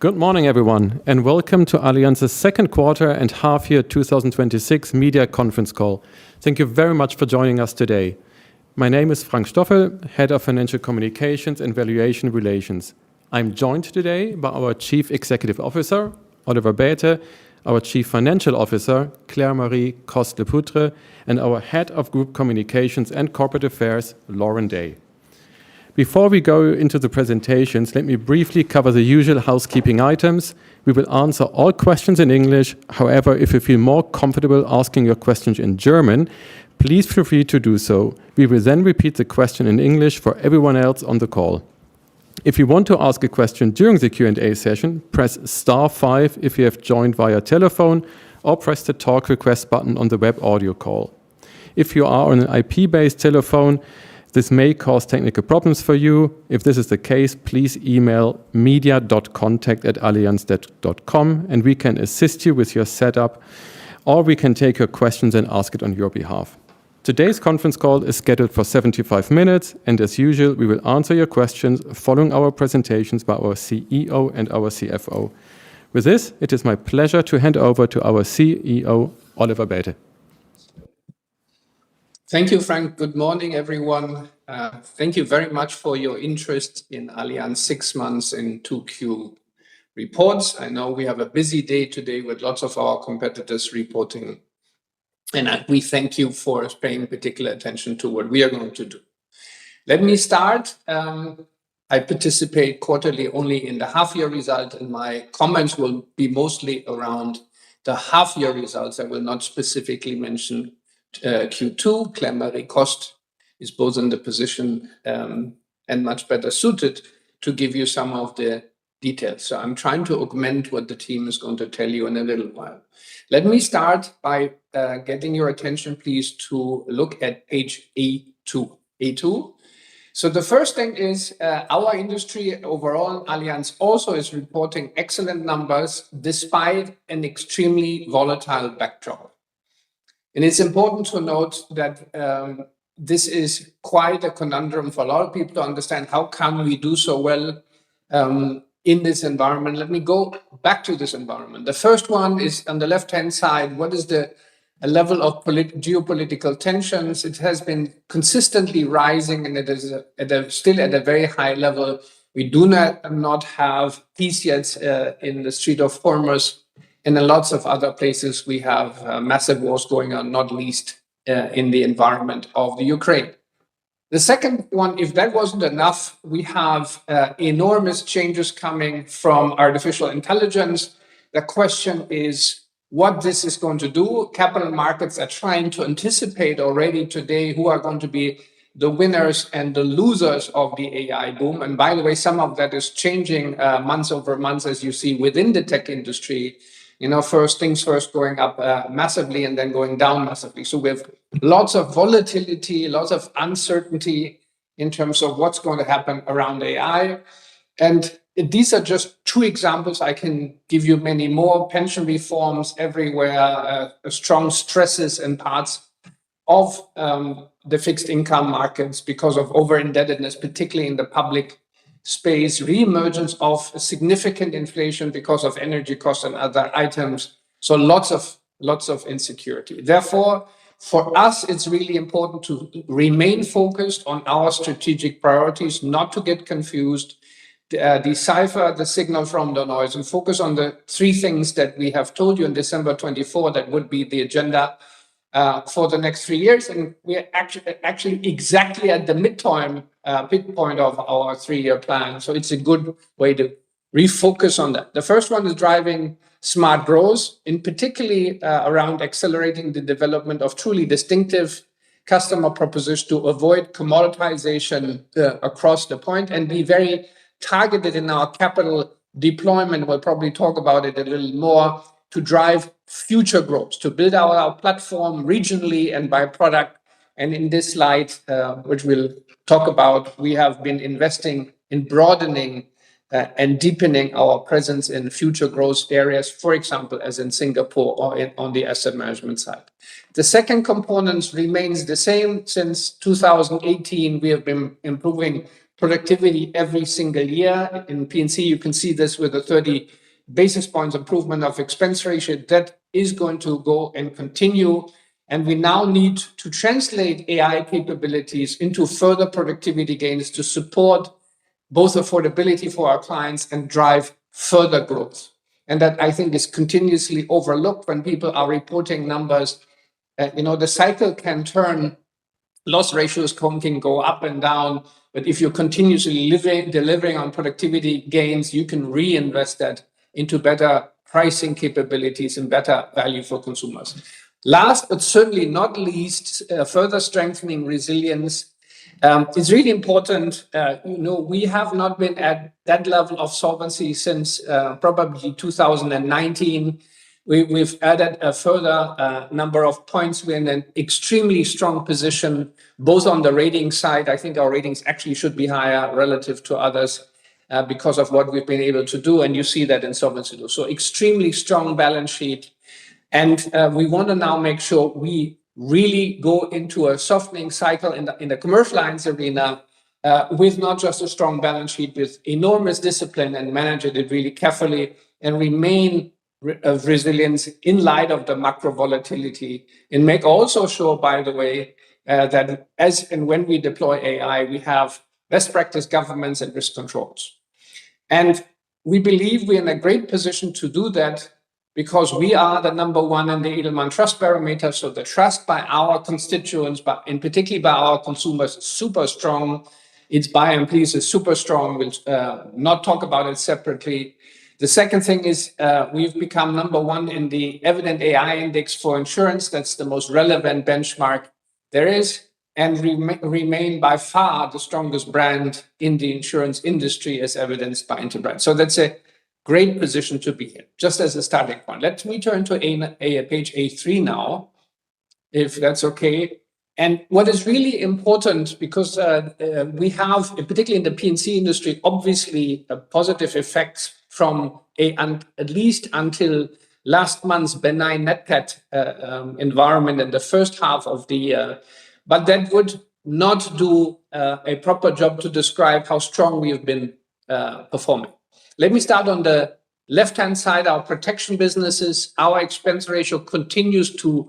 Good morning, everyone, and welcome to Allianz's second quarter and half-year 2026 media conference call. Thank you very much for joining us today. My name is Frank Stoffel, Head of Financial Communications and Valuation Relations. I'm joined today by our Chief Executive Officer, Oliver Bäte, our Chief Financial Officer, Claire-Marie Coste-Lepoutre, and our Head of Group Communications and Corporate Affairs, Lauren Day. Before we go into the presentations, let me briefly cover the usual housekeeping items. We will answer all questions in English. However, if you feel more comfortable asking your questions in German, please feel free to do so. We will then repeat the question in English for everyone else on the call. If you want to ask a question during the Q&A session, press *5 if you have joined via telephone, or press the talk request button on the web audio call. If you are on an IP-based telephone, this may cause technical problems for you. If this is the case, please email media.contact@allianz.com and we can assist you with your setup, or we can take your questions and ask it on your behalf. Today's conference call is scheduled for 75 minutes, and as usual, we will answer your questions following our presentations by our CEO and our CFO. With this, it is my pleasure to hand over to our CEO, Oliver Bäte. Thank you, Frank. Good morning, everyone. Thank you very much for your interest in Allianz 6 months and 2Q reports. I know we have a busy day today with lots of our competitors reporting, and we thank you for paying particular attention to what we are going to do. Let me start. I participate quarterly only in the half-year result, and my comments will be mostly around the half-year results. I will not specifically mention Q2. Claire-Marie Coste is both in the position and much better suited to give you some of the details. So I'm trying to augment what the team is going to tell you in a little while. Let me start by getting your attention, please, to look at page A2. So the first thing is our industry overall, Allianz also is reporting excellent numbers despite an extremely volatile backdrop. And it's important to note that this is quite a conundrum for a lot of people to understand. How can we do so well in this environment? Let me go back to this environment. The first one is on the left-hand side. What is the level of geopolitical tensions? It has been consistently rising, and it is still at a very high level. We do not have peace yet in the Strait of Hormuz. And in lots of other places, we have massive wars going on, not least in the environment of the Ukraine. The second one, if that wasn't enough, we have enormous changes coming from artificial intelligence. The question is what this is going to do. Capital markets are trying to anticipate already today who are going to be the winners and the losers of the AI boom. And by the way, some of that is changing months over months, as you see within the tech industry. First things first, going up massively and then going down massively. So we have lots of volatility, lots of uncertainty in terms of what's going to happen around AI. And these are just two examples. I can give you many more. Pension reforms everywhere, strong stresses in parts of the fixed income markets because of over-indebtedness, particularly in the public space, re-emergence of significant inflation because of energy costs and other items. So lots of insecurity. Therefore, for us, it's really important to remain focused on our strategic priorities, not to get confused, decipher the signal from the noise, and focus on the three things that we have told you in December 24 that would be the agenda for the next 3 years. And we are actually exactly at the midpoint of our 3-year plan. So it's a good way to refocus on that. The first one is driving smart growth, in particularly around accelerating the development of truly distinctive customer propositions to avoid commoditization across the point and be very targeted in our capital deployment. We'll probably talk about it a little more, to drive future growth, to build out our platform regionally and by product. And in this slide, which we'll talk about, we have been investing in broadening and deepening our presence in future growth areas, for example, as in Singapore or on the asset management side. The second component remains the same. Since 2018, we have been improving productivity every single year. In P&C, you can see this with a 30 basis points improvement of expense ratio. That is going to go and continue. And we now need to translate AI capabilities into further productivity gains to support both affordability for our clients and drive further growth. And that, I think, is continuously overlooked when people are reporting numbers. The cycle can turn, loss ratios can go up and down, but if you're continuously delivering on productivity gains, you can reinvest that into better pricing capabilities and better value for consumers. Last, but certainly not least, further strengthening resilience. It's really important. We have not been at that level of solvency since probably 2019. We've added a further number of points. We're in an extremely strong position, both on the rating side. I think our ratings actually should be higher relative to others because of what we've been able to do. And you see that in Solvency II. So extremely strong balance sheet. And we want to now make sure we really go into a softening cycle in the commercial lines arena with not just a strong balance sheet, with enormous discipline and manage it really carefully and remain of resilience in light of the macro volatility, and make also sure, by the way, that as and when we deploy AI, we have best practice governance and risk controls. And we believe we're in a great position to do that because we are the number one in the Edelman Trust Barometer. So the trust by our constituents, but in particular by our consumers, is super strong. Its buy and please is super strong. We'll not talk about it separately. The second thing is we've become number one in the Evident AI Index for insurance. That's the most relevant benchmark there is, and remain by far the strongest brand in the insurance industry as evidenced by Interbrand. So that's a great position to be in, just as a starting point. Let me turn to page A3 now, if that's okay. And what is really important, because we have, particularly in the P&C industry, obviously a positive effects from at least until last month's benign net cat environment in the first half of the year. But that would not do a proper job to describe how strong we have been performing. Let me start on the left-hand side, our protection businesses. Our expense ratio continues to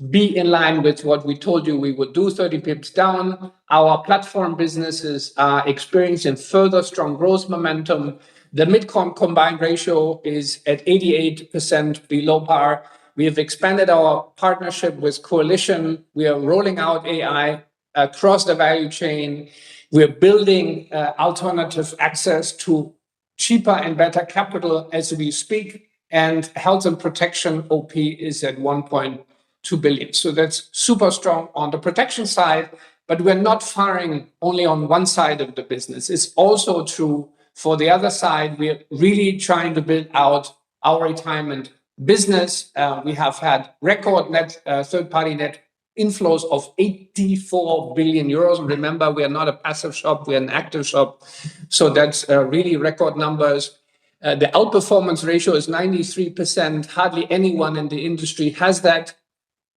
be in line with what we told you we would do, 30 pips down. Our platform businesses are experiencing further strong growth momentum. The mid-com combined ratio is at 88% below par. We have expanded our partnership with Coalition. We are rolling out AI across the value chain. We're building alternative access to cheaper and better capital as we speak. And health and protection OP is at 1.2 billion. So that's super strong on the protection side, but we're not firing only on one side of the business. It's also true for the other side. We're really trying to build out our retirement business. We have had record net third-party net inflows of 84 billion euros. Remember, we are not a passive shop, we're an active shop. So that's really record numbers. The outperformance ratio is 93%. Hardly anyone in the industry has that.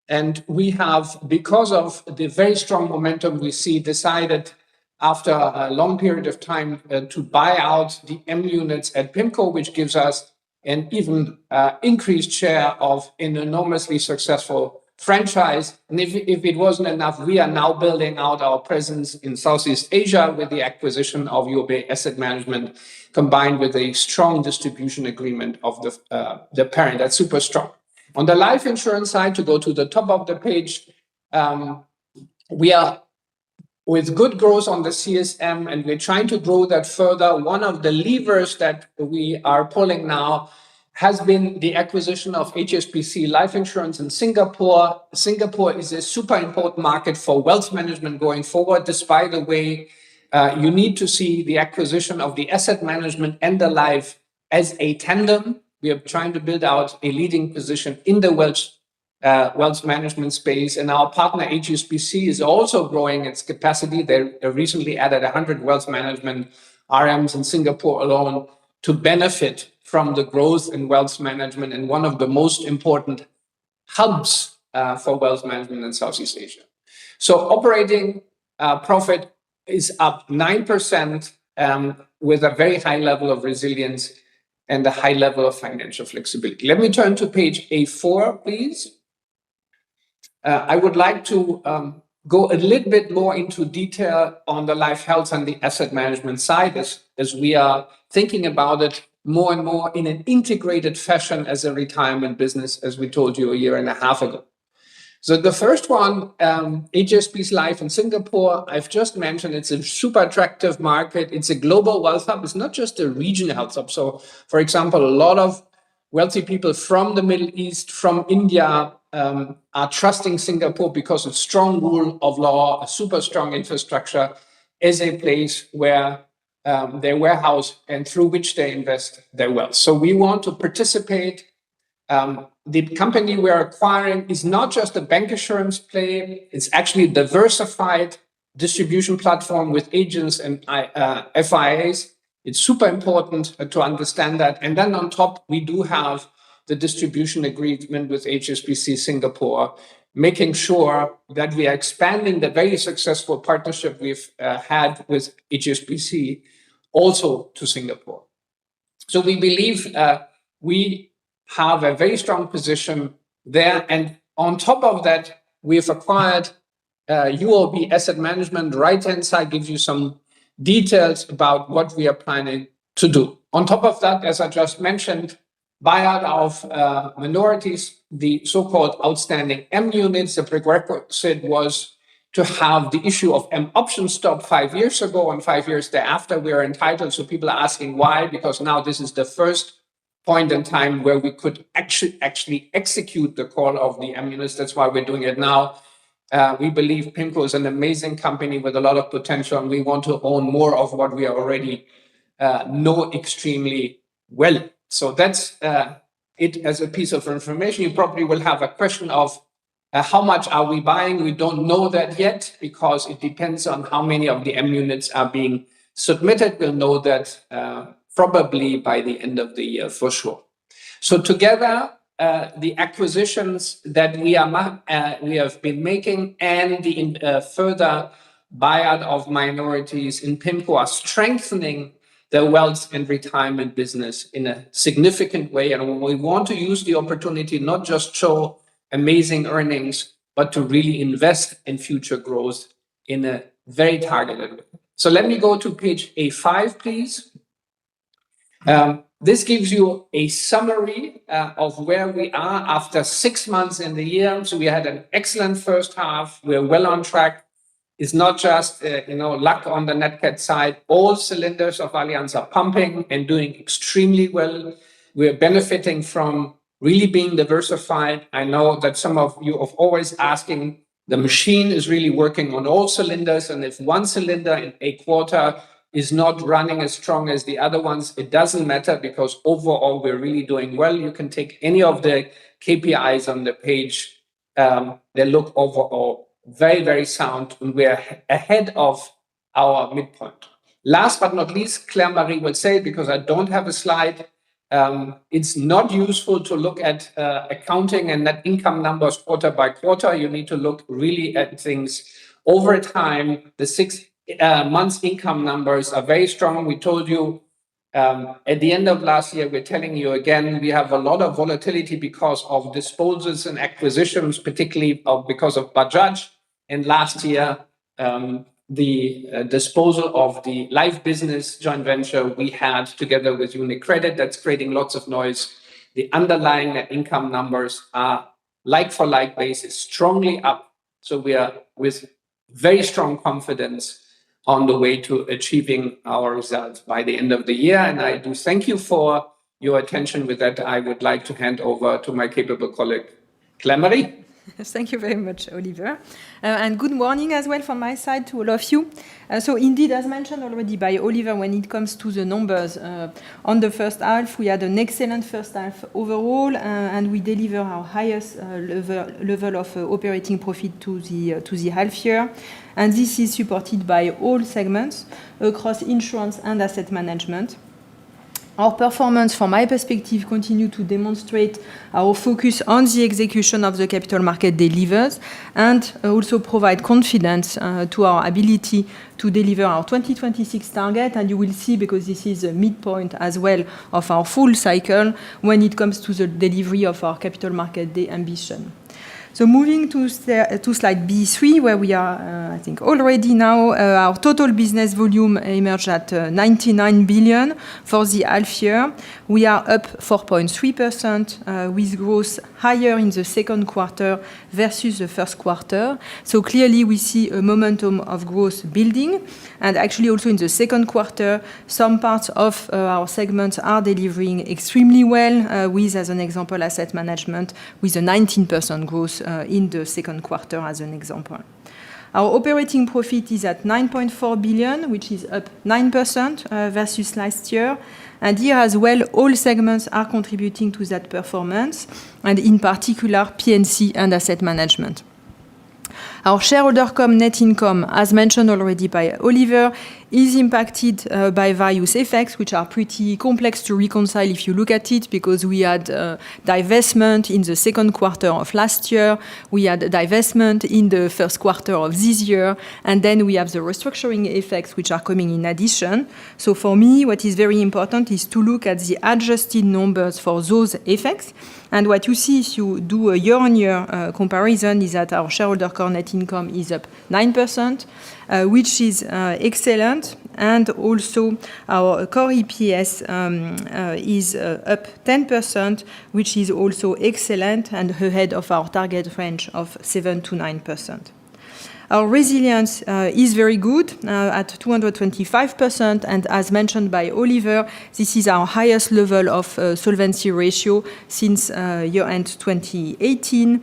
And we have, because of the very strong momentum we see, decided after a long period of time to buy out the M units at PIMCO, which gives us an even increased share of an enormously successful franchise. And if it wasn't enough, we are now building out our presence in Southeast Asia with the acquisition of UOB Asset Management, combined with a strong distribution agreement of the parent. That's super strong. On the life insurance side, to go to the top of the page, we are with good growth on the CSM, and we're trying to grow that further. One of the levers that we are pulling now has been the acquisition of HSBC Life Insurance in Singapore. Singapore is a super important market for wealth management going forward. Despite the way you need to see the acquisition of the asset management and the life as a tandem. We are trying to build out a leading position in the wealth management space. And our partner HSBC is also growing its capacity. They recently added 100 wealth management RMs in Singapore alone to benefit from the growth in wealth management and one of the most important hubs for wealth management in Southeast Asia. So operating profit is up 9% with a very high level of resilience and a high level of financial flexibility. Let me turn to page A4, please. I would like to go a little bit more into detail on the life health and the asset management side as we are thinking about it more and more in an integrated fashion as a retirement business, as we told you a year and a half ago. So the first one, HSBC Life in Singapore, I've just mentioned it's a super attractive market. It's a global wealth hub. It's not just a regional health hub. So, for example, a lot of wealthy people from the Middle East, from India, are trusting Singapore because of strong rule of law, a super strong infrastructure, as a place where they warehouse and through which they invest their wealth. So we want to participate. The company we're acquiring is not just a bank assurance play, it's actually a diversified distribution platform with agents and FIAs. It's super important to understand that. And then on top, we do have the distribution agreement with HSBC Singapore, making sure that we are expanding the very successful partnership we've had with HSBC also to Singapore. So we believe we have a very strong position there. And on top of that, we've acquired UOB Asset Management. Right-hand side gives you some details about what we are planning to do. On top of that, as I just mentioned, buyout of minorities, the so-called outstanding M units. The prerequisite was to have the issue of M option stop 5 years ago, and 5 years thereafter we are entitled. So people are asking why, because now this is the first point in time where we could actually execute the call of the M units. That's why we're doing it now. We believe PIMCO is an amazing company with a lot of potential, and we want to own more of what we already know extremely well. So that's it as a piece of information. You probably will have a question of how much are we buying? We don't know that yet because it depends on how many of the M units are being submitted. We'll know that probably by the end of the year for sure. So together, the acquisitions that we have been making and the further buyout of minorities in PIMCO are strengthening the wealth and retirement business in a significant way. And we want to use the opportunity not just show amazing earnings, but to really invest in future growth in a very targeted way. So let me go to page A5, please. This gives you a summary of where we are after 6 months in the year. So we had an excellent first half. We're well on track. It's not just luck on the NatCat side. All cylinders of Allianz are pumping and doing extremely well. We're benefiting from really being diversified. I know that some of you are always asking, the machine is really working on all cylinders, and if one cylinder in a quarter is not running as strong as the other ones, it doesn't matter because overall we're really doing well. You can take any of the KPIs on the page. They look overall very, very sound, and we're ahead of our midpoint. Last but not least, Claire-Marie will say, because I don't have a slide, it's not useful to look at accounting and net income numbers quarter by quarter. You need to look really at things over time. The 6 months income numbers are very strong. We told you at the end of last year, we're telling you again, we have a lot of volatility because of disposals and acquisitions, particularly because of Bajaj. And last year, the disposal of the life business joint venture we had together with UniCredit, that's creating lots of noise. The underlying net income numbers are like-for-like basis, strongly up. So we are with very strong confidence on the way to achieving our results by the end of the year. And I do thank you for your attention. With that, I would like to hand over to my capable colleague, Claire-Marie. Thank you very much, Oliver. And good morning as well from my side to all of you. So indeed, as mentioned already by Oliver, when it comes to the numbers, on the first half, we had an excellent first half overall, and we deliver our highest level of operating profit to the half year. And this is supported by all segments across insurance and asset management. Our performance, from my perspective, continue to demonstrate our focus on the execution of the capital market delivers and also provide confidence to our ability to deliver our 2026 target. And you will see, because this is a midpoint as well of our full cycle when it comes to the delivery of our capital market day ambition. So moving to slide B3, where we are, I think, already now, our total business volume emerged at 99 billion for the half year. We are up 4.3%, with growth higher in the second quarter versus the first quarter. So clearly we see a momentum of growth building. And actually also in the second quarter, some parts of our segments are delivering extremely well, with, as an example, asset management, with a 19% growth in the second quarter as an example. Our operating profit is at 9.4 billion, which is up 9% versus last year. And here as well, all segments are contributing to that performance, and in particular, P&C and asset management. Our shareholder net income, as mentioned already by Oliver, is impacted by various effects, which are pretty complex to reconcile if you look at it, because we had divestment in the second quarter of last year, we had divestment in the first quarter of this year, and then we have the restructuring effects, which are coming in addition. So for me, what is very important is to look at the adjusted numbers for those effects. And what you see if you do a year-on-year comparison is that our shareholder core net income is up 9%, which is excellent. And also our core EPS is up 10%, which is also excellent and ahead of our target range of 7 to 9%. Our resilience is very good at 225%, and as mentioned by Oliver, this is our highest level of solvency ratio since year-end 2018.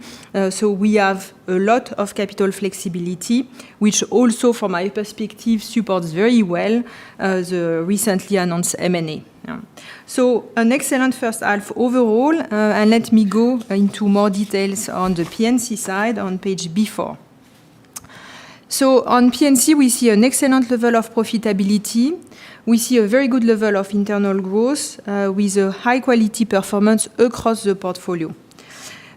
So we have a lot of capital flexibility, which also, from my perspective, supports very well the recently announced M&A. So an excellent first half overall, and let me go into more details on the P&C side on page B4. So on P&C, we see an excellent level of profitability. We see a very good level of internal growth with a high-quality performance across the portfolio.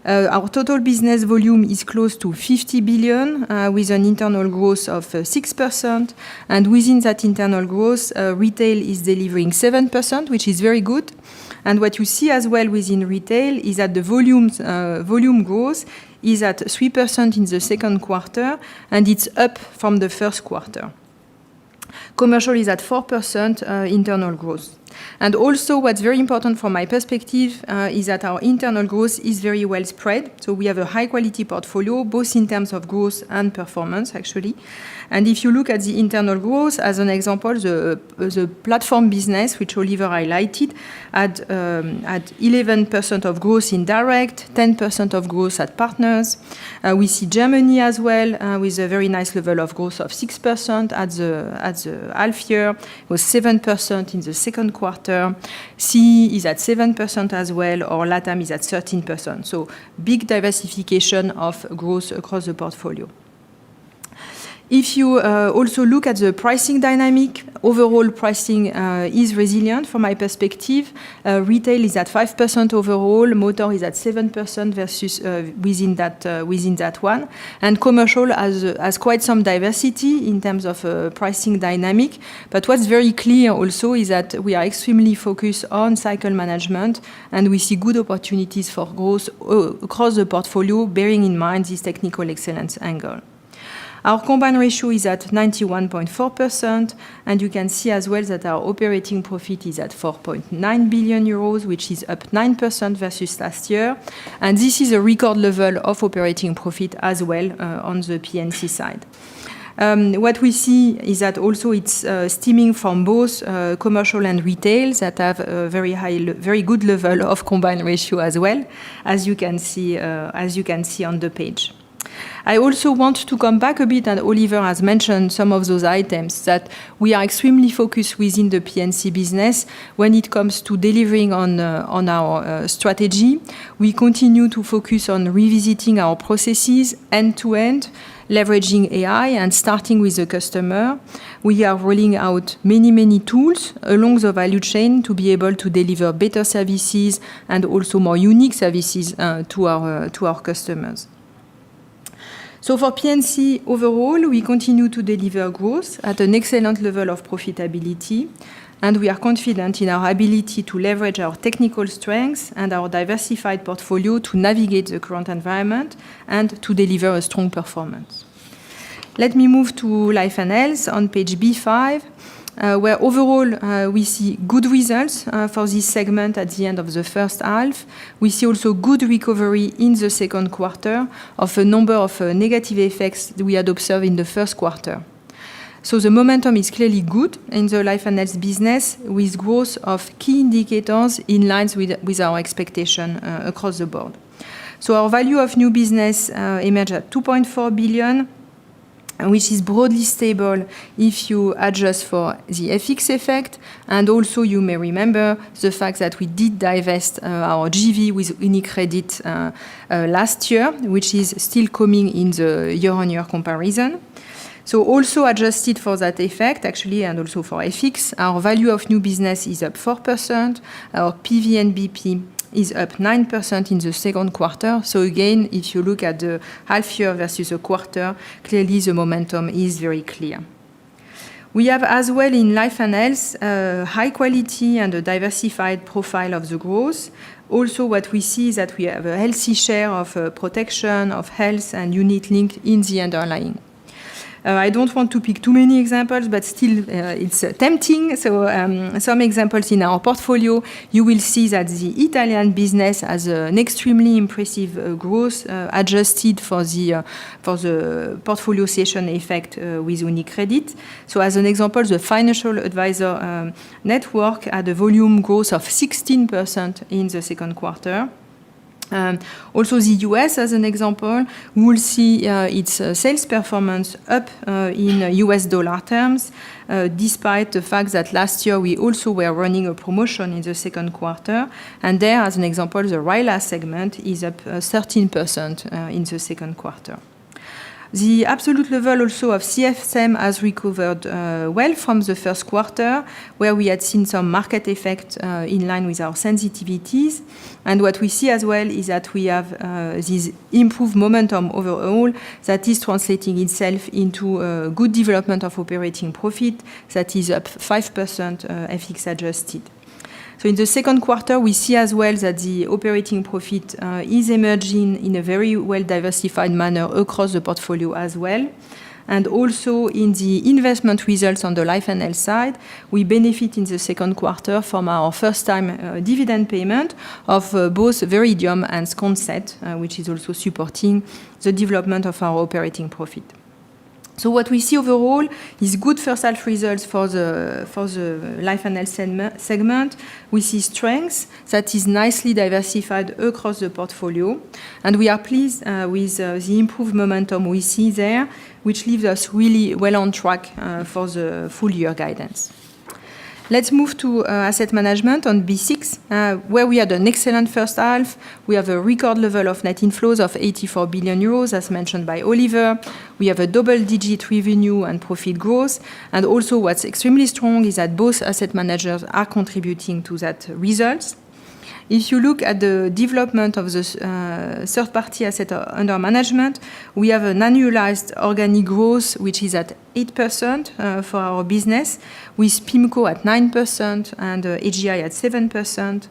Our total business volume is close to 50 billion with an internal growth of 6%. And within that internal growth, retail is delivering 7%, which is very good. And what you see as well within retail is that the volume growth is at 3% in the second quarter, and it's up from the first quarter. Commercial is at 4% internal growth. And also what's very important from my perspective is that our internal growth is very well spread. So we have a high quality portfolio, both in terms of growth and performance actually. And if you look at the internal growth, as an example, the platform business, which Oliver highlighted, at 11% of growth in direct, 10% of growth at partners. We see Germany as well with a very nice level of growth of 6% at the half year. It was 7% in the second quarter. CE is at 7% as well, or LATAM is at 13%. So big diversification of growth across the portfolio. If you also look at the pricing dynamic, overall pricing is resilient from my perspective. Retail is at 5% overall, motor is at 7% versus within that one. And commercial has quite some diversity in terms of pricing dynamic. But what's very clear also is that we are extremely focused on cycle management, and we see good opportunities for growth across the portfolio, bearing in mind this technical excellence angle. Our combined ratio is at 91.4%, and you can see as well that our operating profit is at 4.9 billion euros, which is up 9% versus last year. And this is a record level of operating profit as well on the P&C side. What we see is that also it's stemming from both commercial and retail that have a very good level of combined ratio as well, as you can see on the page. I also want to come back a bit, and Oliver has mentioned some of those items, that we are extremely focused within the P&C business when it comes to delivering on our strategy. We continue to focus on revisiting our processes end-to-end, leveraging AI and starting with the customer. We are rolling out many tools along the value chain to be able to deliver better services and also more unique services to our customers. So for P&C overall, we continue to deliver growth at an excellent level of profitability, and we are confident in our ability to leverage our technical strengths and our diversified portfolio to navigate the current environment and to deliver a strong performance. Let me move to Life and Health on page B5, where overall we see good results for this segment at the end of the first half. We see also good recovery in the second quarter of a number of negative effects that we had observed in the first quarter. So the momentum is clearly good in the Life and Health business, with growth of key indicators in line with our expectation across the board. So our value of new business emerged at 2.4 billion, which is broadly stable if you adjust for the FX effect. And also you may remember the fact that we did divest our JV with UniCredit last year, which is still coming in the year-on-year comparison. So also adjusted for that effect, actually, and also for FX, our value of new business is up 4%. Our PVNBP is up 9% in the second quarter. So again, if you look at the half year versus a quarter, clearly the momentum is very clear. We have as well in Life and Health high quality and a diversified profile of the growth. Also what we see is that we have a healthy share of protection, of health and unit link in the underlying. I don't want to pick too many examples, but still it's tempting. So some examples in our portfolio, you will see that the Italian business has an extremely impressive growth adjusted for the portfolio cession effect with UniCredit. So as an example, the financial advisor network had a volume growth of 16% in the second quarter. Also the US as an example, we will see its sales performance up in US dollar terms, despite the fact that last year we also were running a promotion in the second quarter. And there, as an example, the RILA segment is up 13% in the second quarter. The absolute level also of CSM has recovered well from the first quarter, where we had seen some market effect in line with our sensitivities. And what we see as well is that we have this improved momentum overall that is translating itself into a good development of operating profit that is up 5% FX adjusted. So in the second quarter, we see as well that the operating profit is emerging in a very well diversified manner across the portfolio as well. And also in the investment results on the Life and Health side, we benefit in the second quarter from our first time dividend payment of both Veridium and Sconset, which is also supporting the development of our operating profit. So what we see overall is good first half results for the Life and Health segment. We see strengths that is nicely diversified across the portfolio. And we are pleased with the improved momentum we see there, which leaves us really well on track for the full year guidance. Let's move to asset management on B6, where we had an excellent first half. We have a record level of net inflows of 84 billion euros, as mentioned by Oliver. We have a double-digit revenue and profit growth. And also what's extremely strong is that both asset managers are contributing to that results. If you look at the development of the third-party asset under management, we have an annualized organic growth, which is at 8% for our business, with PIMCO at 9% and AGI at 7%.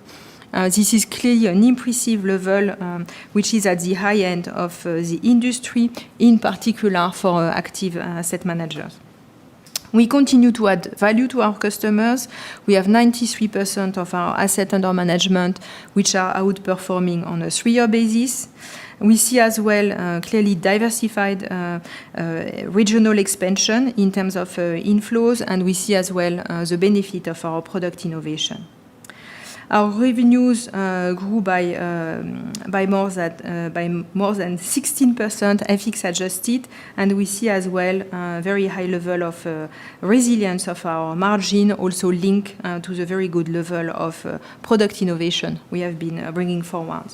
This is clearly an impressive level, which is at the high end of the industry, in particular for active asset managers. We continue to add value to our customers. We have 93% of our assets under management, which are outperforming on a 3-year basis. We see as well clearly diversified regional expansion in terms of inflows, and we see as well the benefit of our product innovation. Our revenues grew by more than 16% FX adjusted, and we see as well a very high level of resilience of our margin, also linked to the very good level of product innovation we have been bringing forward.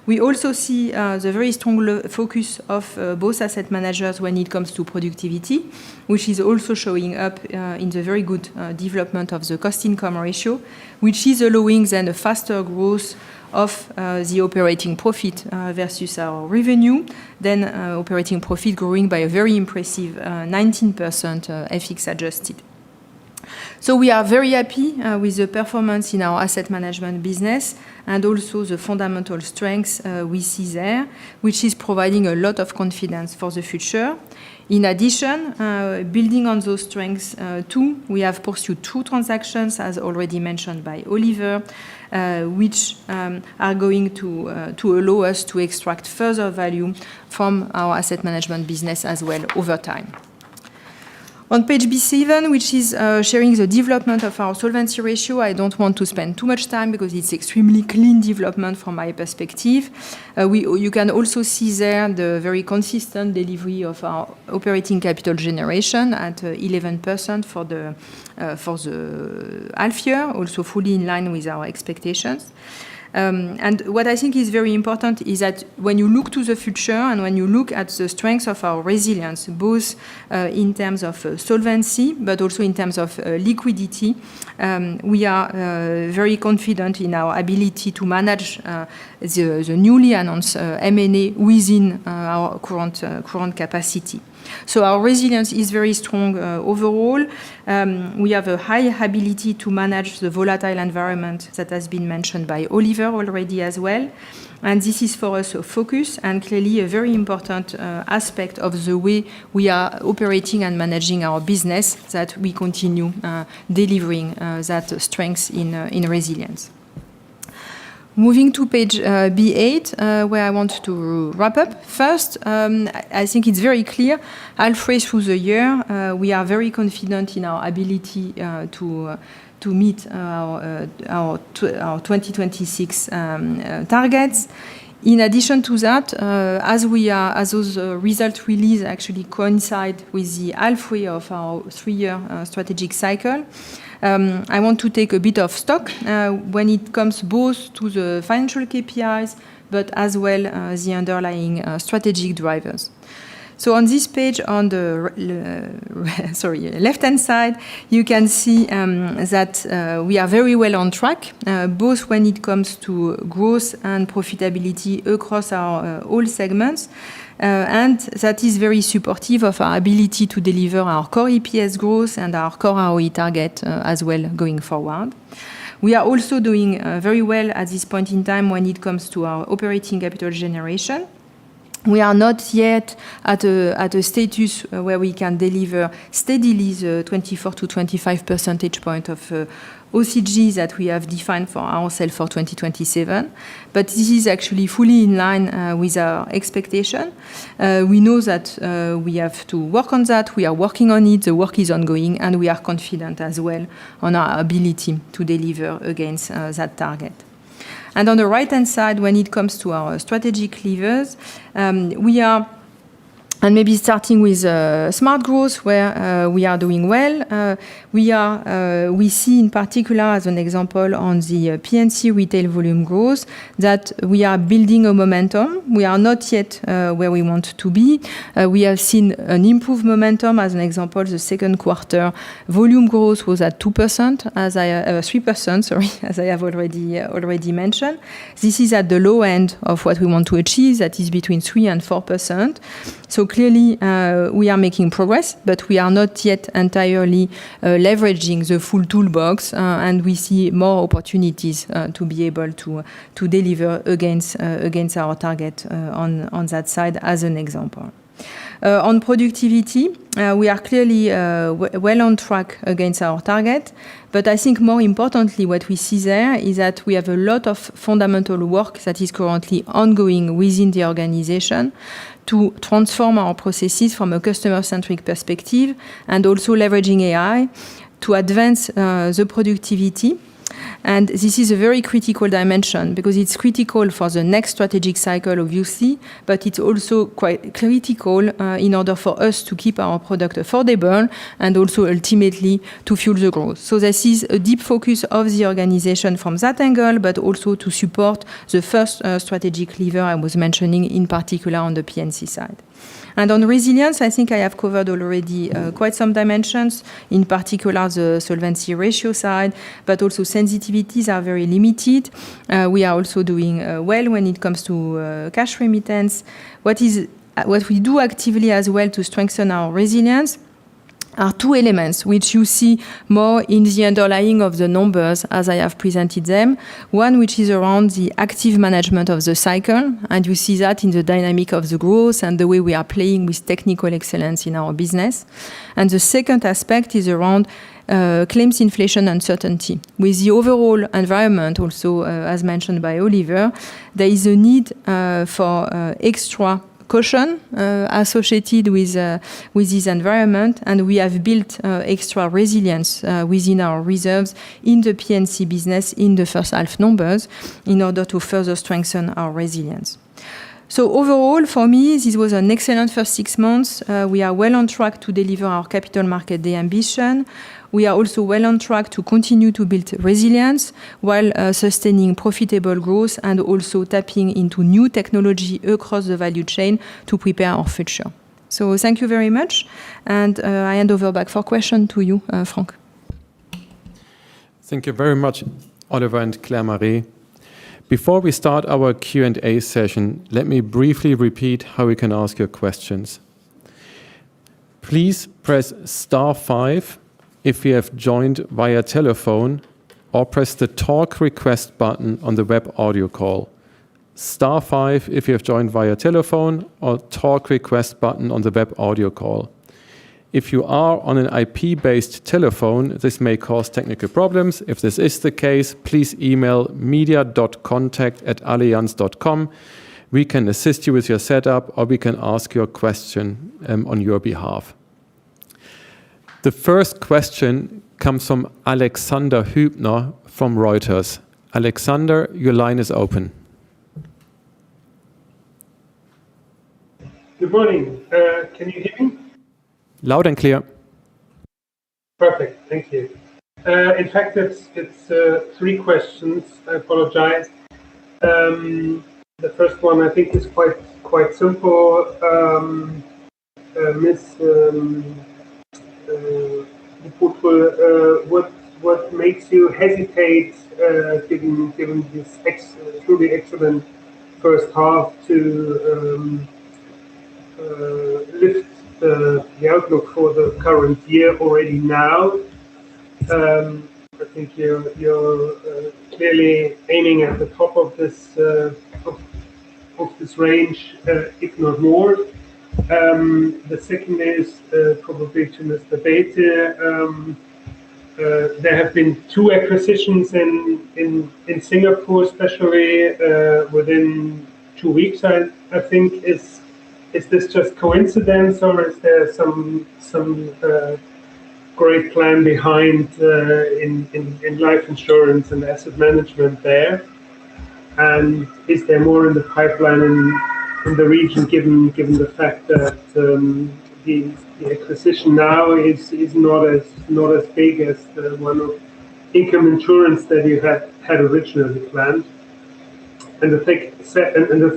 We also see the very strong focus of both asset managers when it comes to productivity, which is also showing up in the very good development of the cost-income ratio, which is allowing then a faster growth of the operating profit versus our revenue, then operating profit growing by a very impressive 19% FX adjusted. So we are very happy with the performance in our asset management business and also the fundamental strengths we see there, which is providing a lot of confidence for the future. In addition, building on those strengths too, we have pursued 2 transactions, as already mentioned by Oliver, which are going to allow us to extract further value from our asset management business as well over time. On page B7, which is sharing the development of our solvency ratio, I don't want to spend too much time because it's extremely clean development from my perspective. You can also see there the very consistent delivery of our operating capital generation at 11% for the half year, also fully in line with our expectations. And what I think is very important is that when you look to the future and when you look at the strengths of our resilience, both in terms of solvency, but also in terms of liquidity, we are very confident in our ability to manage the newly announced M&A within our current capacity. So our resilience is very strong overall. We have a high ability to manage the volatile environment that has been mentioned by Oliver already as well. And this is for us a focus and clearly a very important aspect of the way we are operating and managing our business, that we continue delivering that strength in resilience. Moving to page B8, where I want to wrap up. First, I think it's very clear, halfway through the year, we are very confident in our ability to meet our 2026 targets. In addition to that, as those result release actually coincide with the halfway of our 3-year strategic cycle, I want to take a bit of stock when it comes both to the financial KPIs, but as well the underlying strategic drivers. So on this page, on the left-hand side, you can see that we are very well on track, both when it comes to growth and profitability across our all segments. And that is very supportive of our ability to deliver our core EPS growth and our core ROE target as well going forward. We are also doing very well at this point in time when it comes to our operating capital generation. We are not yet at a status where we can deliver steadily the 24 to 25 percentage point of OCG that we have defined for ourselves for 2027. But this is actually fully in line with our expectation. We know that we have to work on that. We are working on it. The work is ongoing, and we are confident as well on our ability to deliver against that target. And on the right-hand side, when it comes to our strategic levers, we are, and maybe starting with smart growth, where we are doing well. We see in particular, as an example, on the P&C retail volume growth, that we are building a momentum. We are not yet where we want to be. We have seen an improved momentum. As an example, the second quarter volume growth was at 2%, 3%, sorry, as I have already mentioned. This is at the low end of what we want to achieve. That is between 3% and 4%. So clearly, we are making progress, but we are not yet entirely leveraging the full toolbox, and we see more opportunities to be able to deliver against our target on that side, as an example. On productivity, we are clearly well on track against our target, but I think more importantly, what we see there is that we have a lot of fundamental work that is currently ongoing within the organization to transform our processes from a customer-centric perspective, and also leveraging AI to advance the productivity. And this is a very critical dimension because it's critical for the next strategic cycle, obviously, but it's also quite critical in order for us to keep our product affordable and also ultimately to fuel the growth. So this is a deep focus of the organization from that angle, but also to support the first strategic lever I was mentioning, in particular on the P&C side. And on resilience, I think I have covered already quite some dimensions, in particular the solvency ratio side, but also sensitivities are very limited. We are also doing well when it comes to cash remittance. What we do actively as well to strengthen our resilience are two elements which you see more in the underlying of the numbers as I have presented them. One which is around the active management of the cycle, and you see that in the dynamic of the growth and the way we are playing with technical excellence in our business. And the second aspect is around claims inflation uncertainty. With the overall environment also, as mentioned by Oliver, there is a need for extra caution associated with this environment, and we have built extra resilience within our reserves in the P&C business in the first half numbers in order to further strengthen our resilience. So overall, for me, this was an excellent first 6 months. We are well on track to deliver our Capital Market Day ambition. We are also well on track to continue to build resilience while sustaining profitable growth and also tapping into new technology across the value chain to prepare our future. So thank you very much. And I hand over back for question to you, Frank. Thank you very much, Oliver and Claire-Marie. Before we start our Q&A session, let me briefly repeat how we can ask your questions. Please press *5 if you have joined via telephone, or press the talk request button on the web audio call. *5 if you have joined via telephone, or talk request button on the web audio call. If you are on an IP-based telephone, this may cause technical problems. If this is the case, please email media.contact@allianz.com. We can assist you with your setup, or we can ask your question on your behalf. The first question comes from Alexander Hübner from Reuters. Alexander, your line is open. Good morning. Can you hear me? Loud and clear. Perfect. Thank you. In fact, it's 3 questions. I apologize. The first one I think is quite simple. Miss what makes you hesitate, given this truly excellent first half, to lift the outlook for the current year already now? I think you're clearly aiming at the top of this range, if not more. The second is probably to Mr. Bete. There have been 2 acquisitions in Singapore, especially within 2 weeks. I think is this just coincidence, or is there some great plan behind in life insurance and asset management there? And is there more in the pipeline in the region, given the fact that the acquisition now is not as big as the one of income insurance that you had originally planned? And the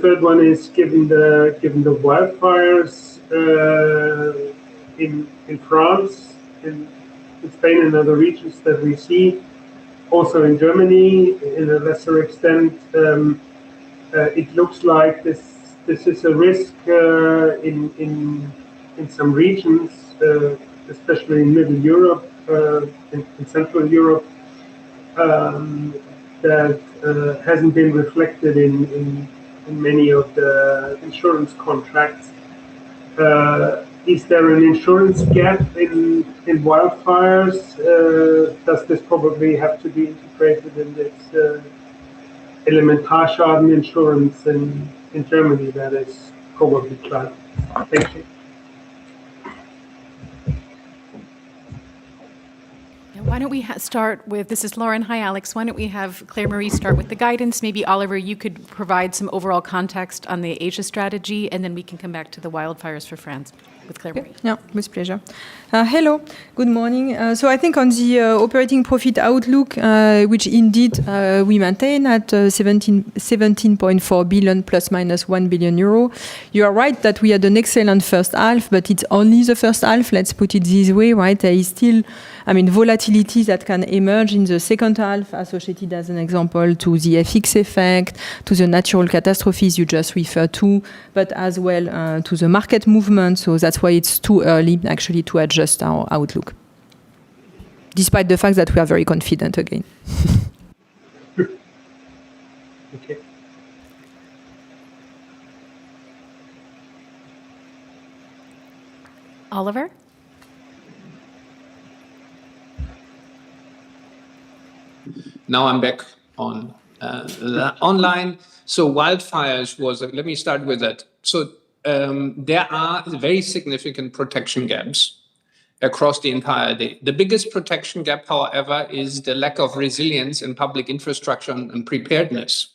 third one is given the wildfires in France, in Spain and other regions that we see, also in Germany in a lesser extent. It looks like this is a risk in some regions, especially in Middle Europe, in Central Europe, that hasn't been reflected in many of the insurance contracts. Is there an insurance gap in wildfires? Does this probably have to be integrated in this Elementarschaden insurance in Germany that is probably planned? Thank you. Why don't we start with, this is Lauren. Hi, Alex. Why don't we have Claire-Marie start with the guidance? Maybe, Oliver, you could provide some overall context on the Asia strategy, and then we can come back to the wildfires for France with Claire-Marie. Yeah, with pleasure. Hello, good morning. So I think on the operating profit outlook, which indeed we maintain at 17.4 billion plus minus 1 billion euro. You are right that we had an excellent first half, but it's only the first half. Let's put it this way, right? There is still, volatility that can emerge in the second half, associated as an example to the FX effect, to the natural catastrophes you just referred to, but as well to the market movement. So that's why it's too early actually to adjust our outlook, despite the fact that we are very confident again. Okay. Oliver? Now I'm back on online. So wildfires let me start with that. So there are very significant protection gaps across the entire day. The biggest protection gap, however, is the lack of resilience in public infrastructure and preparedness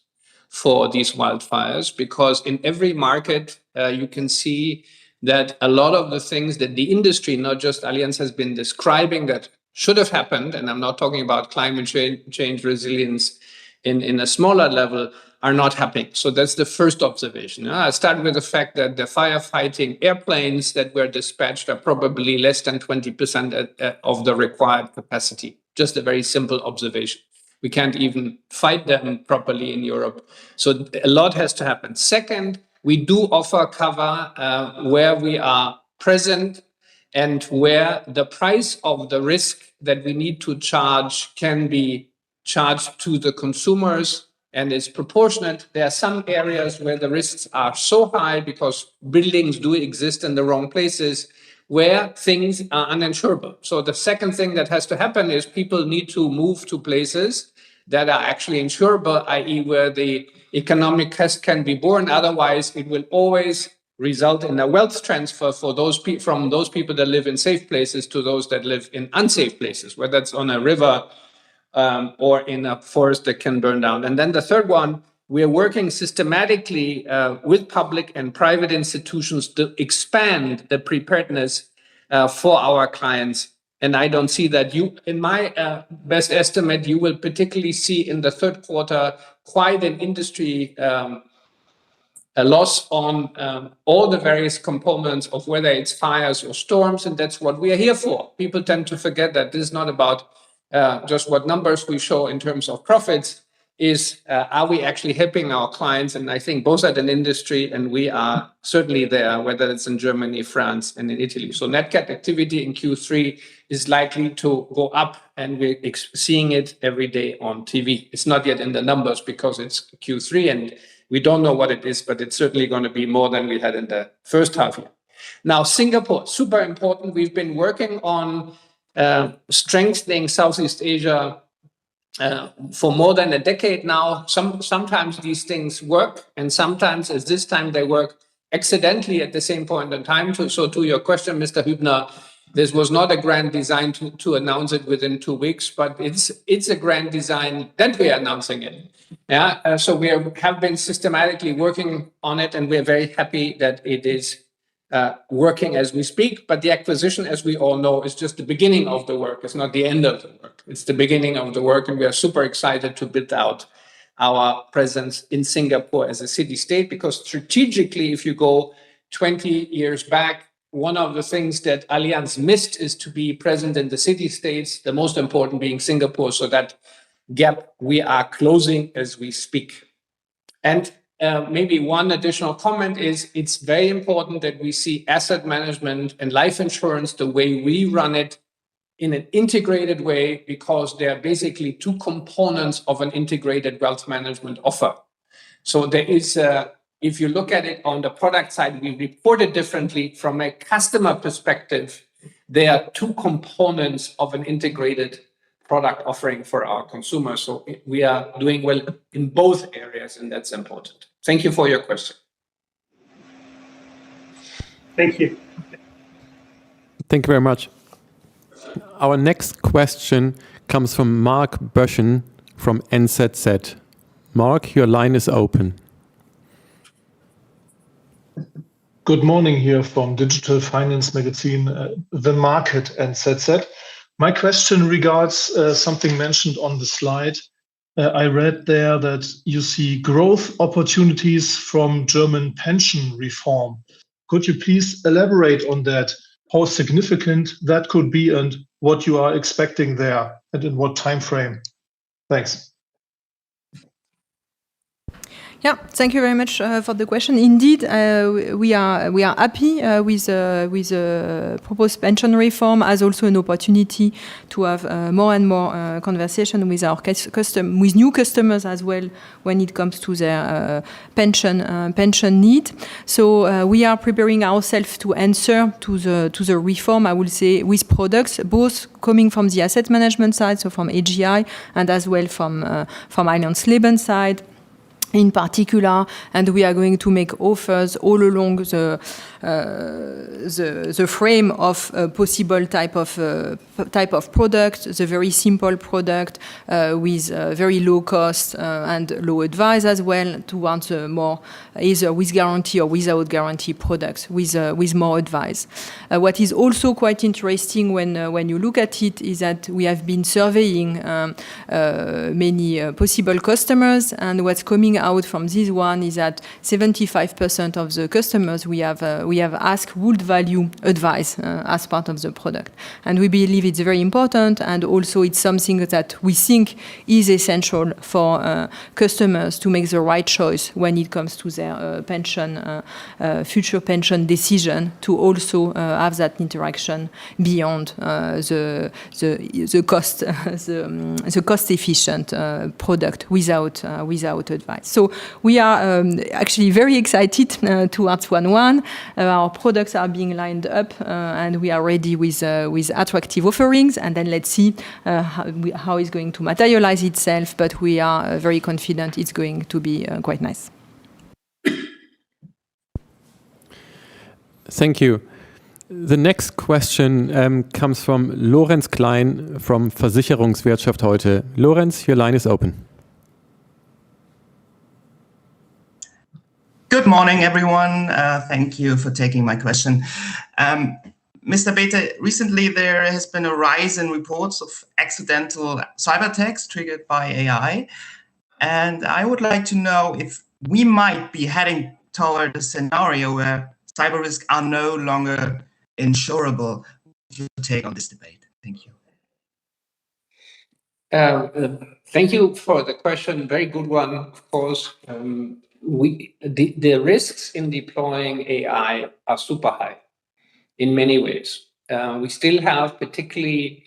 for these wildfires, because in every market, you can see that a lot of the things that the industry, not just Allianz, has been describing that should have happened, and I'm not talking about climate change resilience in a smaller level, are not happening. So that's the first observation. I start with the fact that the firefighting airplanes that were dispatched are probably less than 20% of the required capacity. Just a very simple observation. We can't even fight them properly in Europe. So a lot has to happen. Second, we do offer cover where we are present and where the price of the risk that we need to charge can be charged to the consumers and is proportionate. There are some areas where the risks are so high because buildings do exist in the wrong places where things are uninsurable. So the second thing that has to happen is people need to move to places that are actually insurable, i.e. where the economic cost can be borne. Otherwise, it will always result in a wealth transfer for from those people that live in safe places to those that live in unsafe places, whether it's on a river or in a forest that can burn down. And then the third one, we are working systematically with public and private institutions to expand the preparedness for our clients. And I don't see that in my best estimate, you will particularly see in the third quarter quite an industry a loss on all the various components of whether it's fires or storms, and that's what we are here for. People tend to forget that this is not about just what numbers we show in terms of profits, are we actually helping our clients? And I think both at an industry, and we are certainly there, whether it's in Germany, France, and in Italy. So net cat activity in Q3 is likely to go up, and we're seeing it every day on TV. It's not yet in the numbers because it's Q3 and we don't know what it is, but it's certainly going to be more than we had in the first half year. Now, Singapore, super important. We've been working on strengthening Southeast Asia for more than a decade now. Sometimes these things work, and sometimes, as this time, they work accidentally at the same point in time. So to your question, Mr. Hübner, this was not a grand design to announce it within 2 weeks, but it's a grand design that we are announcing it. Yeah, so we have been systematically working on it, and we're very happy that it is working as we speak. But the acquisition, as we all know, is just the beginning of the work. It's not the end of the work. It's the beginning of the work, and we are super excited to build out our presence in Singapore as a city-state, because strategically, if you go 20 years back, one of the things that Allianz missed is to be present in the city-states, the most important being Singapore. So that gap we are closing as we speak. And maybe one additional comment is it's very important that we see asset management and life insurance the way we run it in an integrated way, because they are basically two components of an integrated wealth management offer. So there is if you look at it on the product side, we report it differently. From a customer perspective, there are two components of an integrated product offering for our consumers. So we are doing well in both areas, and that's important. Thank you for your question. Thank you. Thank you very much. Our next question comes from Mark Böschen from NZZ. Mark, your line is open. Good morning here from Digital Finance Magazine, The Market NZZ. My question regards something mentioned on the slide. I read there that you see growth opportunities from German pension reform. Could you please elaborate on that, how significant that could be and what you are expecting there and in what time frame? Thanks. Yeah, thank you very much for the question. Indeed, we are happy with the proposed pension reform as also an opportunity to have more and more conversation with our with new customers as well when it comes to their pension need. So we are preparing ourselves to answer to the reform. I will say with products both coming from the asset management side, so from AGI, and as well from Allianz Leben side in particular, and we are going to make offers all along the frame of a possible type of product, the very simple product with very low cost and low advice as well, towards more either with guarantee or without guarantee products with more advice. What is also quite interesting when you look at it is that we have been surveying many possible customers, and what's coming out from this one is that 75% of the customers we have asked would value advice as part of the product, and we believe it's very important, and also it's something that we think is essential for customers to make the right choice when it comes to their future pension decision, to also have that interaction beyond the cost efficient product without advice. So we are actually very excited towards 1/1. Our products are being lined up and we are ready with attractive offerings, and then let's see how it's going to materialize itself, but we are very confident it's going to be quite nice. Thank you. The next question comes from Lorenz Klein from Versicherungswirtschaft heute. Lorenz, your line is open. Good morning, everyone. Thank you for taking my question. Mr. Bethke, recently there has been a rise in reports of accidental cyber attacks triggered by AI. And I would like to know if we might be heading toward a scenario where cyber risks are no longer insurable. What's your take on this debate? Thank you. Thank you for the question. Very good one, of course. The risks in deploying AI are super high in many ways. We still have particularly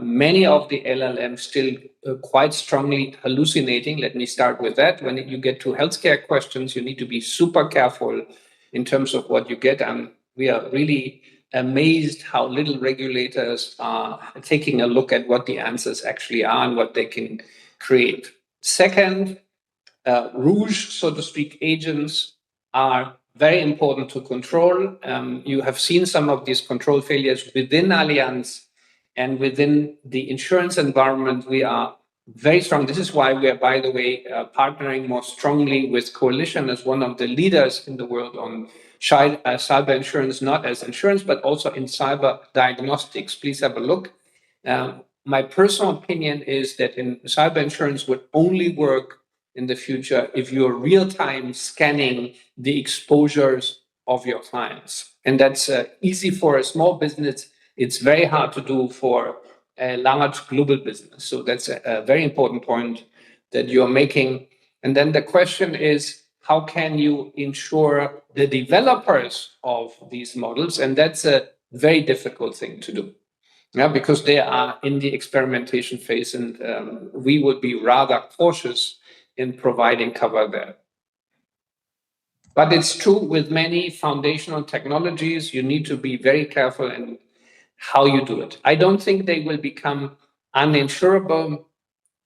many of the LLMs still quite strongly hallucinating. Let me start with that. When you get to healthcare questions, you need to be super careful in terms of what you get. And we are really amazed how little regulators are taking a look at what the answers actually are and what they can create. Second, rouge, so to speak, agents are very important to control. You have seen some of these control failures within Allianz, and within the insurance environment, we are very strong. This is why we are, by the way, partnering more strongly with Coalition as one of the leaders in the world on cyber insurance, not as insurance, but also in cyber diagnostics. Please have a look. My personal opinion is that cyber insurance would only work in the future if you're real-time scanning the exposures of your clients. And that's easy for a small business. It's very hard to do for a large global business. So that's a very important point that you're making. And then the question is, how can you ensure the developers of these models? And that's a very difficult thing to do. Yeah, because they are in the experimentation phase, and we would be rather cautious in providing cover there. But it's true with many foundational technologies, you need to be very careful in how you do it. I don't think they will become uninsurable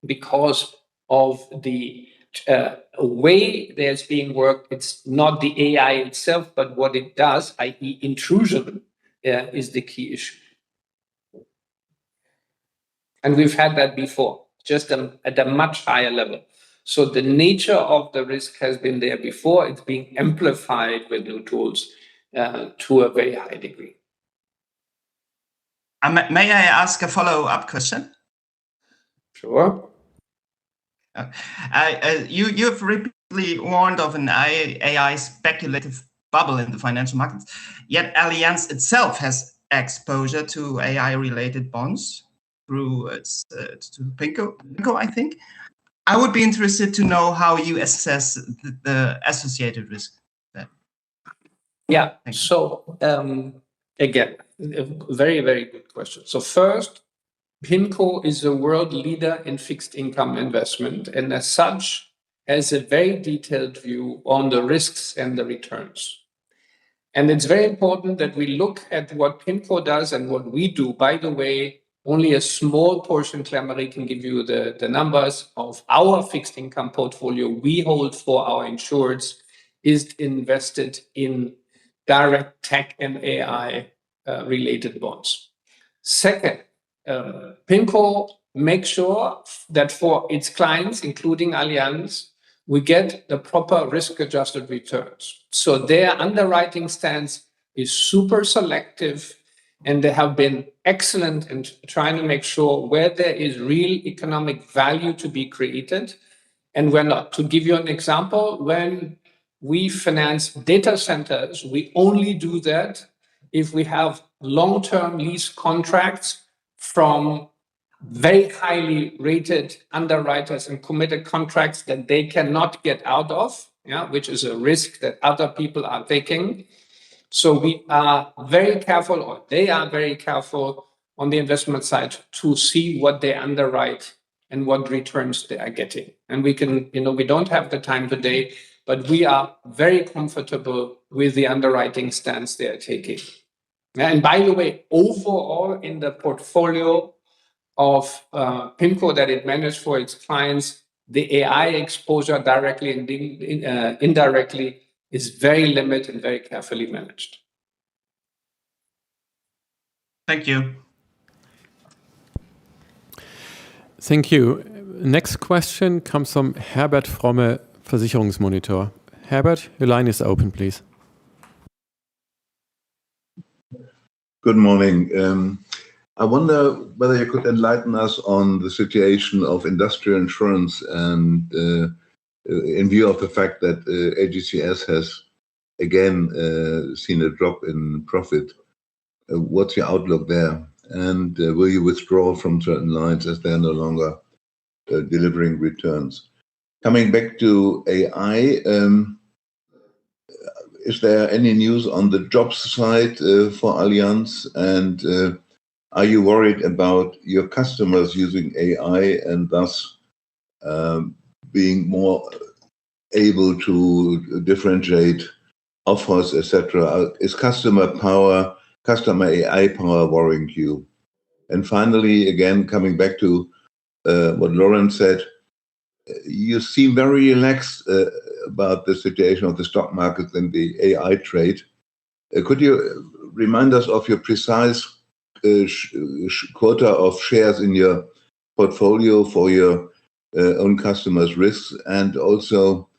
because of the way there's being worked. It's not the AI itself, but what it does, i.e. intrusion, is the key issue. And we've had that before, just at a much higher level. So the nature of the risk has been there before. It's being amplified with new tools to a very high degree. May I ask a follow-up question? Sure. You have repeatedly warned of an AI speculative bubble in the financial markets, yet Allianz itself has exposure to AI-related bonds through its to PIMCO, I think. I would be interested to know how you assess the associated risk. Yeah. So again, a very, very good question. So first, PIMCO is a world leader in fixed income investment, and as such, has a very detailed view on the risks and the returns. And it's very important that we look at what PIMCO does and what we do. By the way, only a small portion, Claire-Marie can give you the numbers of our fixed income portfolio we hold for our insureds is invested in direct tech and AI related bonds. Second, PIMCO makes sure that for its clients, including Allianz, we get the proper risk-adjusted returns. So their underwriting stance is super selective, and they have been excellent in trying to make sure where there is real economic value to be created and where not. To give you an example, when we finance data centers, we only do that if we have long-term lease contracts from very highly rated underwriters and committed contracts that they cannot get out of, which is a risk that other people are taking. So we are very careful, or they are very careful on the investment side to see what they underwrite and what returns they are getting. And we can, we don't have the time today, but we are very comfortable with the underwriting stance they are taking. And by the way, overall in the portfolio of PIMCO that it managed for its clients, the AI exposure directly and indirectly is very limited and very carefully managed. Thank you. Thank you. Next question comes from Herbert Fromme, Versicherungsmonitor. Herbert, your line is open, please. Good morning. I wonder whether you could enlighten us on the situation of industrial insurance and in view of the fact that AGCS has again seen a drop in profit. What's your outlook there? And will you withdraw from certain lines as they're no longer delivering returns? Coming back to AI, is there any news on the jobs side for Allianz? And are you worried about your customers using AI and thus being more able to differentiate offers, etc.? Is customer AI power worrying you? And finally, again, coming back to what Lauren said, you seem very relaxed about the situation of the stock market and the AI trade. Could you remind us of your precise quota of shares in your portfolio for your own customers' risks? And also,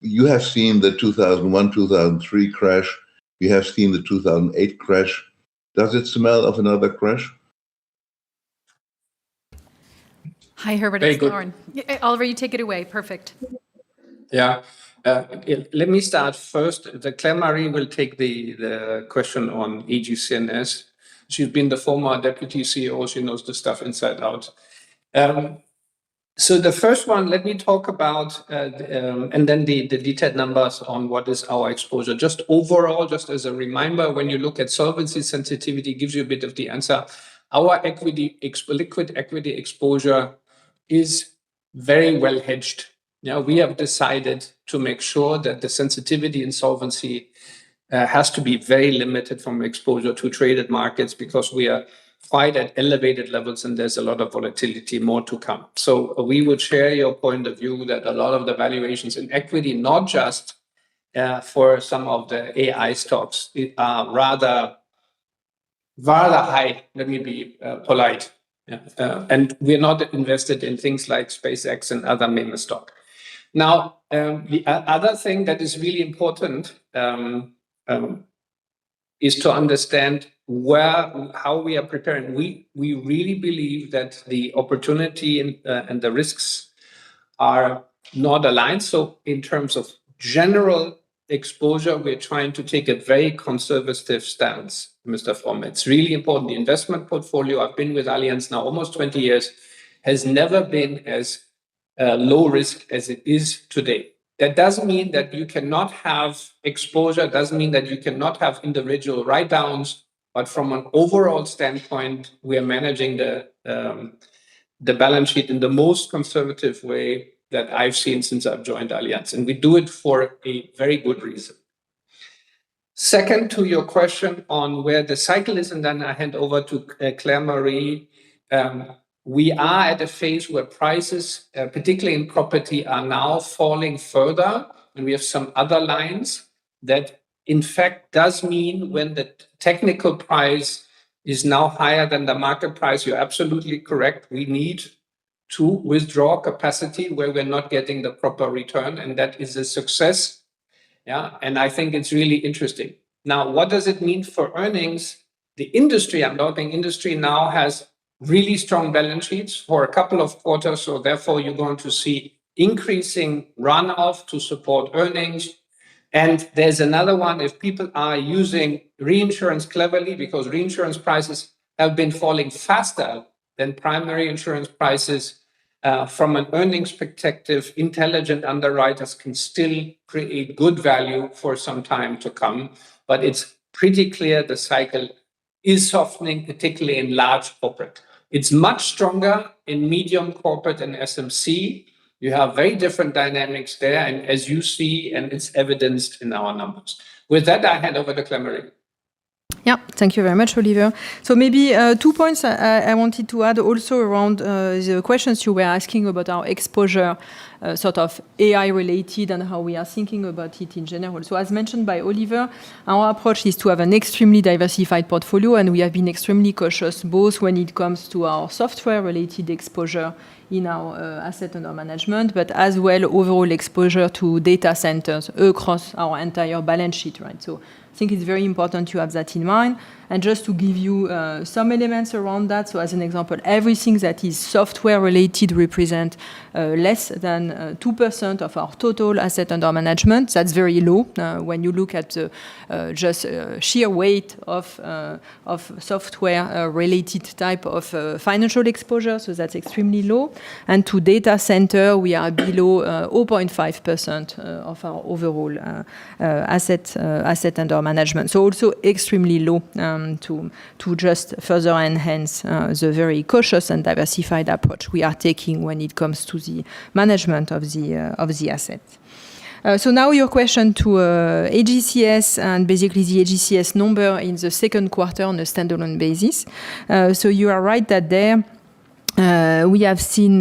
you have seen the 2001, 2003 crash. You have seen the 2008 crash. Does it smell of another crash? Hi, Herbert. Very it's good. Lauren. Oliver, you take it away. Perfect. Yeah. Let me start first. Claire-Marie will take the question on AGCS. She's been the former deputy CEO. She knows the stuff inside out. So the first one, let me talk about, and then the detailed numbers on what is our exposure. Just overall, just as a reminder, when you look at solvency sensitivity, gives you a bit of the answer. Our liquid equity exposure is very well hedged. We have decided to make sure that the sensitivity in solvency has to be very limited from exposure to traded markets because we are quite at elevated levels and there's a lot of volatility more to come. So we would share your point of view that a lot of the valuations in equity, not just for some of the AI stocks, are rather high, let me be polite. Yeah. And we're not invested in things like SpaceX and other meme stock. Now, the other thing that is really important is to understand how we are preparing. We really believe that the opportunity and the risks are not aligned. So in terms of general exposure, we're trying to take a very conservative stance, Mr. Fromm. It's really important. The investment portfolio, I've been with Allianz now almost 20 years, has never been as low risk as it is today. That doesn't mean that you cannot have exposure, doesn't mean that you cannot have individual write-downs, but from an overall standpoint, we are managing the balance sheet in the most conservative way that I've seen since I've joined Allianz. And we do it for a very good reason. Second, to your question on where the cycle is, and then I hand over to Claire-Marie. We are at a phase where prices, particularly in property, are now falling further. And we have some other lines that, in fact, does mean when the technical price is now higher than the market price, you're absolutely correct. We need to withdraw capacity where we're not getting the proper return. And that is a success. Yeah. And I think it's really interesting. Now, what does it mean for earnings? The industry, I'm talking industry now, has really strong balance sheets for a couple of quarters. So therefore, you're going to see increasing runoff to support earnings. And there's another one, if people are using reinsurance cleverly, because reinsurance prices have been falling faster than primary insurance prices, from an earnings perspective, intelligent underwriters can still create good value for some time to come. But it's pretty clear the cycle is softening, particularly in large corporate. It's much stronger in medium corporate and SMC. You have very different dynamics there, and as you see, and it's evidenced in our numbers. With that, I hand over to Claire-Marie. Yeah, thank you very much, Oliver. So maybe 2 points I wanted to add also around the questions you were asking about our exposure, sort of AI related, and how we are thinking about it in general. So as mentioned by Oliver, our approach is to have an extremely diversified portfolio, and we have been extremely cautious both when it comes to our software related exposure in our asset under management, but as well overall exposure to data centers across our entire balance sheet, right? So I think it's very important to have that in mind. And just to give you some elements around that, so as an example, everything that is software related represent less than 2% of our total asset under management. That's very low when you look at the just sheer weight of software related type of financial exposure. So that's extremely low. And to data center, we are below 0.5% of our overall asset under management. So also extremely low. To just further enhance the very cautious and diversified approach we are taking when it comes to the management of the assets. So now your question to AGCS and basically the AGCS number in the second quarter on a standalone basis. So you are right that there we have seen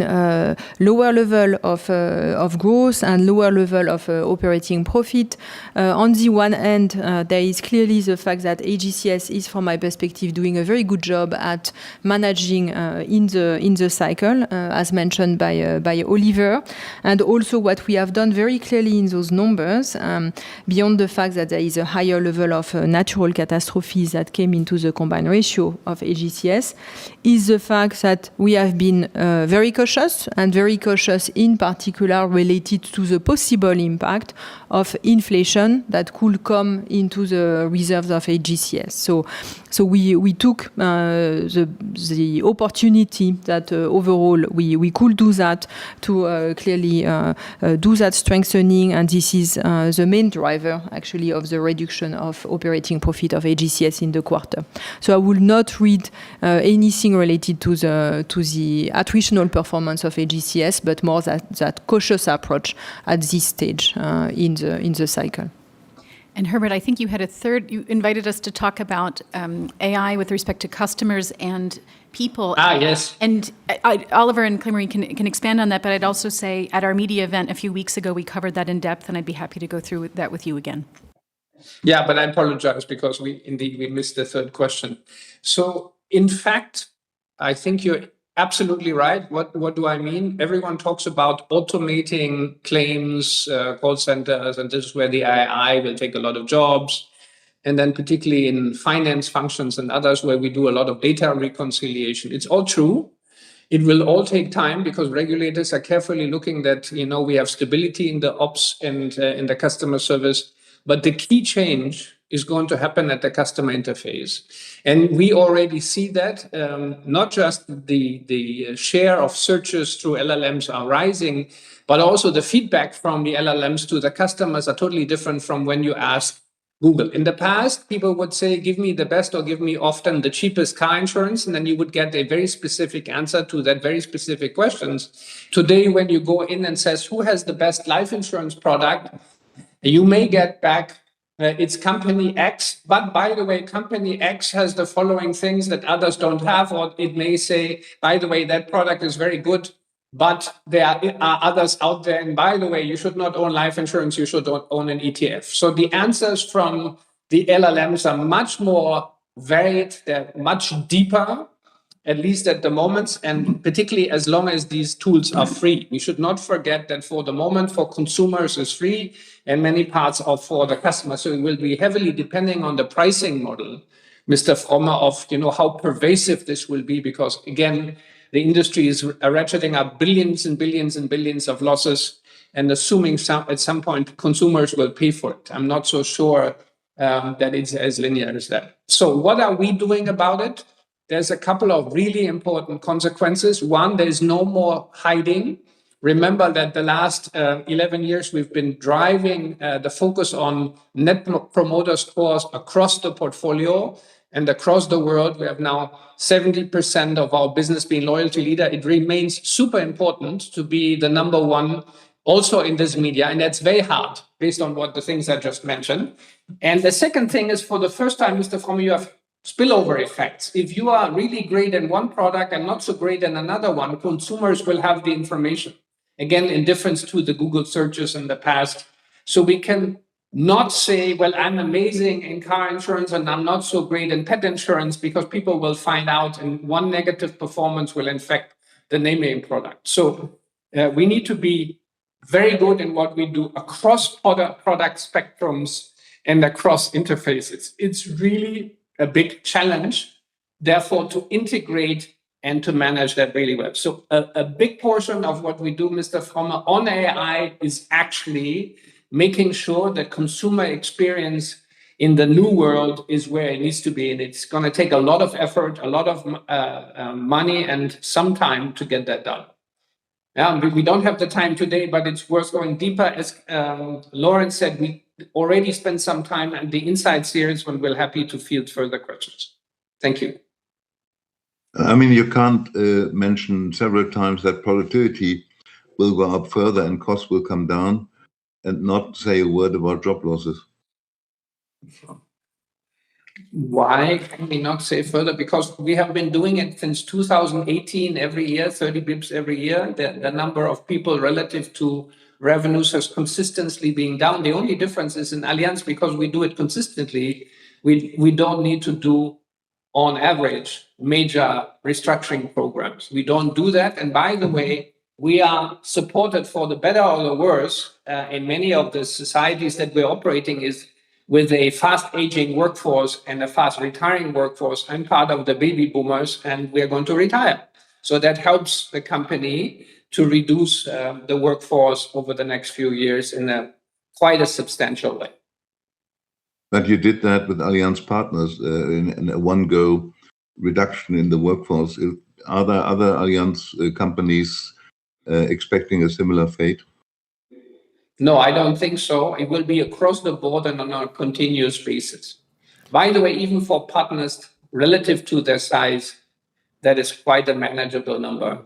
lower level of growth and lower level of operating profit. On the one hand, there is clearly the fact that AGCS is, from my perspective, doing a very good job at managing in the cycle, as mentioned by Oliver. And also what we have done very clearly in those numbers, beyond the fact that there is a higher level of natural catastrophes that came into the combined ratio of AGCS, is the fact that we have been very cautious, and very cautious in particular related to the possible impact of inflation that could come into the reserves of AGCS. So we took the opportunity that overall we could do that to clearly do that strengthening, and this is the main driver actually of the reduction of operating profit of AGCS in the quarter. So I will not read anything related to the attritional performance of AGCS, but more that cautious approach at this stage in the cycle. And Herbert, I think you had you invited us to talk about AI with respect to customers and people. Yes. And Oliver and Claire-Marie can expand on that, but I'd also say at our media event a few weeks ago, we covered that in depth, and I'd be happy to go through that with you again. Yeah, but I apologize because we missed the third question. So in fact, I think you're absolutely right. What do I mean? Everyone talks about automating claims, call centers, and this is where the AI will take a lot of jobs. And then particularly in finance functions and others where we do a lot of data reconciliation. It's all true. It will all take time because regulators are carefully looking that, we have stability in the ops and in the customer service. But the key change is going to happen at the customer interface. And we already see that not just the share of searches through LLMs are rising, but also the feedback from the LLMs to the customers are totally different from when you ask Google. In the past, people would say, give me the best or give me often the cheapest car insurance, and then you would get a very specific answer to that very specific questions. Today, when you go in and says, who has the best life insurance product, you may get back, it's company X, but by the way, company X has the following things that others don't have, or it may say, by the way, that product is very good, but there are others out there. And by the way, you should not own life insurance, you should own an ETF. So the answers from the LLMs are much more varied, they're much deeper, at least at the moment, and particularly as long as these tools are free. We should not forget that for the moment, for consumers is free, and many parts are for the customer. So it will be heavily depending on the pricing model, Mr. Frommer, of how pervasive this will be, because again, the industry is ratcheting up billions and billions and billions of losses and assuming at some point consumers will pay for it. I'm not so sure that it's as linear as that. So what are we doing about it? There's a couple of really important consequences. One, there's no more hiding. Remember that the last 11 years, we've been driving the focus on net promoter scores across the portfolio and across the world. We have now 70% of our business being loyalty leader. It remains super important to be the number one also in this media. And that's very hard based on what the things I just mentioned. And the second thing is, for the first time, Mr. Frommer, you have spillover effects. If you are really great in one product and not so great in another one, consumers will have the information. Again, in difference to the Google searches in the past. So we can not say, well, I'm amazing in car insurance and I'm not so great in pet insurance, because people will find out and one negative performance will infect the name product. So we need to be very good in what we do across product spectrums and across interfaces. It's really a big challenge, therefore, to integrate and to manage that really well. So a big portion of what we do, Mr. Frommer, on AI is actually making sure that consumer experience in the new world is where it needs to be. And it's going to take a lot of effort, a lot of money, and some time to get that done. Yeah, we don't have the time today, but it's worth going deeper. As Lauren said, we already spent some time at the Inside series when we're happy to field further questions. Thank you. I mean, you can't mention several times that productivity will go up further and costs will come down and not say a word about job losses. Why can we not say further? Because we have been doing it since 2018 every year, 30 bips every year. The number of people relative to revenues has consistently been down. The only difference is in Allianz, because we do it consistently, we don't need to do, on average, major restructuring programs. We don't do that. And by the way, we are supported for the better or the worse in many of the societies that we're operating is with a fast aging workforce and a fast retiring workforce. I'm part of the baby boomers and we're going to retire. So that helps the company to reduce the workforce over the next few years in quite a substantial way. But you did that with Allianz Partners in a one-go reduction in the workforce. Are there other Allianz companies expecting a similar fate? No, I don't think so. It will be across the board and on a continuous basis. By the way, even for partners relative to their size, that is quite a manageable number.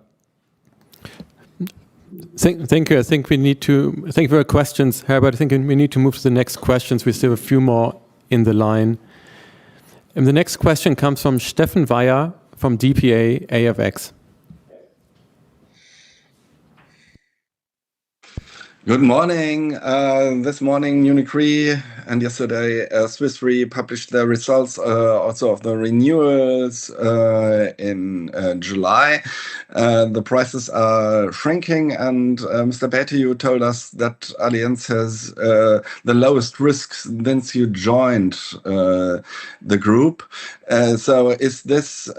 Thank you. I think we need to, thank you for your questions, Herbert. I think we need to move to the next questions. We still have a few more in the line. And the next question comes from Steffen Weyer from DPA AFX. Good morning. This morning, Munich Re and yesterday Swiss Re published their results also of the renewals in July. The prices are shrinking, and Mr. Beatty, you told us that Allianz has the lowest risks since you joined the group. So is this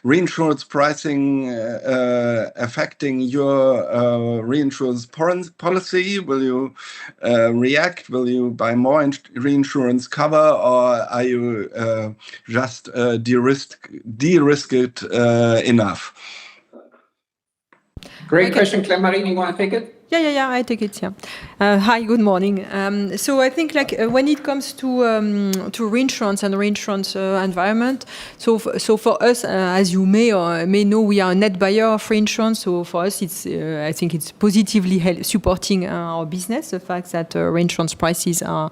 reinsurance pricing affecting your reinsurance policy? Will you react? Will you buy more reinsurance cover, or are you just de-risk it enough? Great question, Claire-Marie. You want to take it? Yeah, I take it. Hi, good morning. So I think when it comes to reinsurance and reinsurance environment, so for us, as you may know, we are a net buyer of reinsurance. So for us, I think it's positively supporting our business. The fact that reinsurance prices are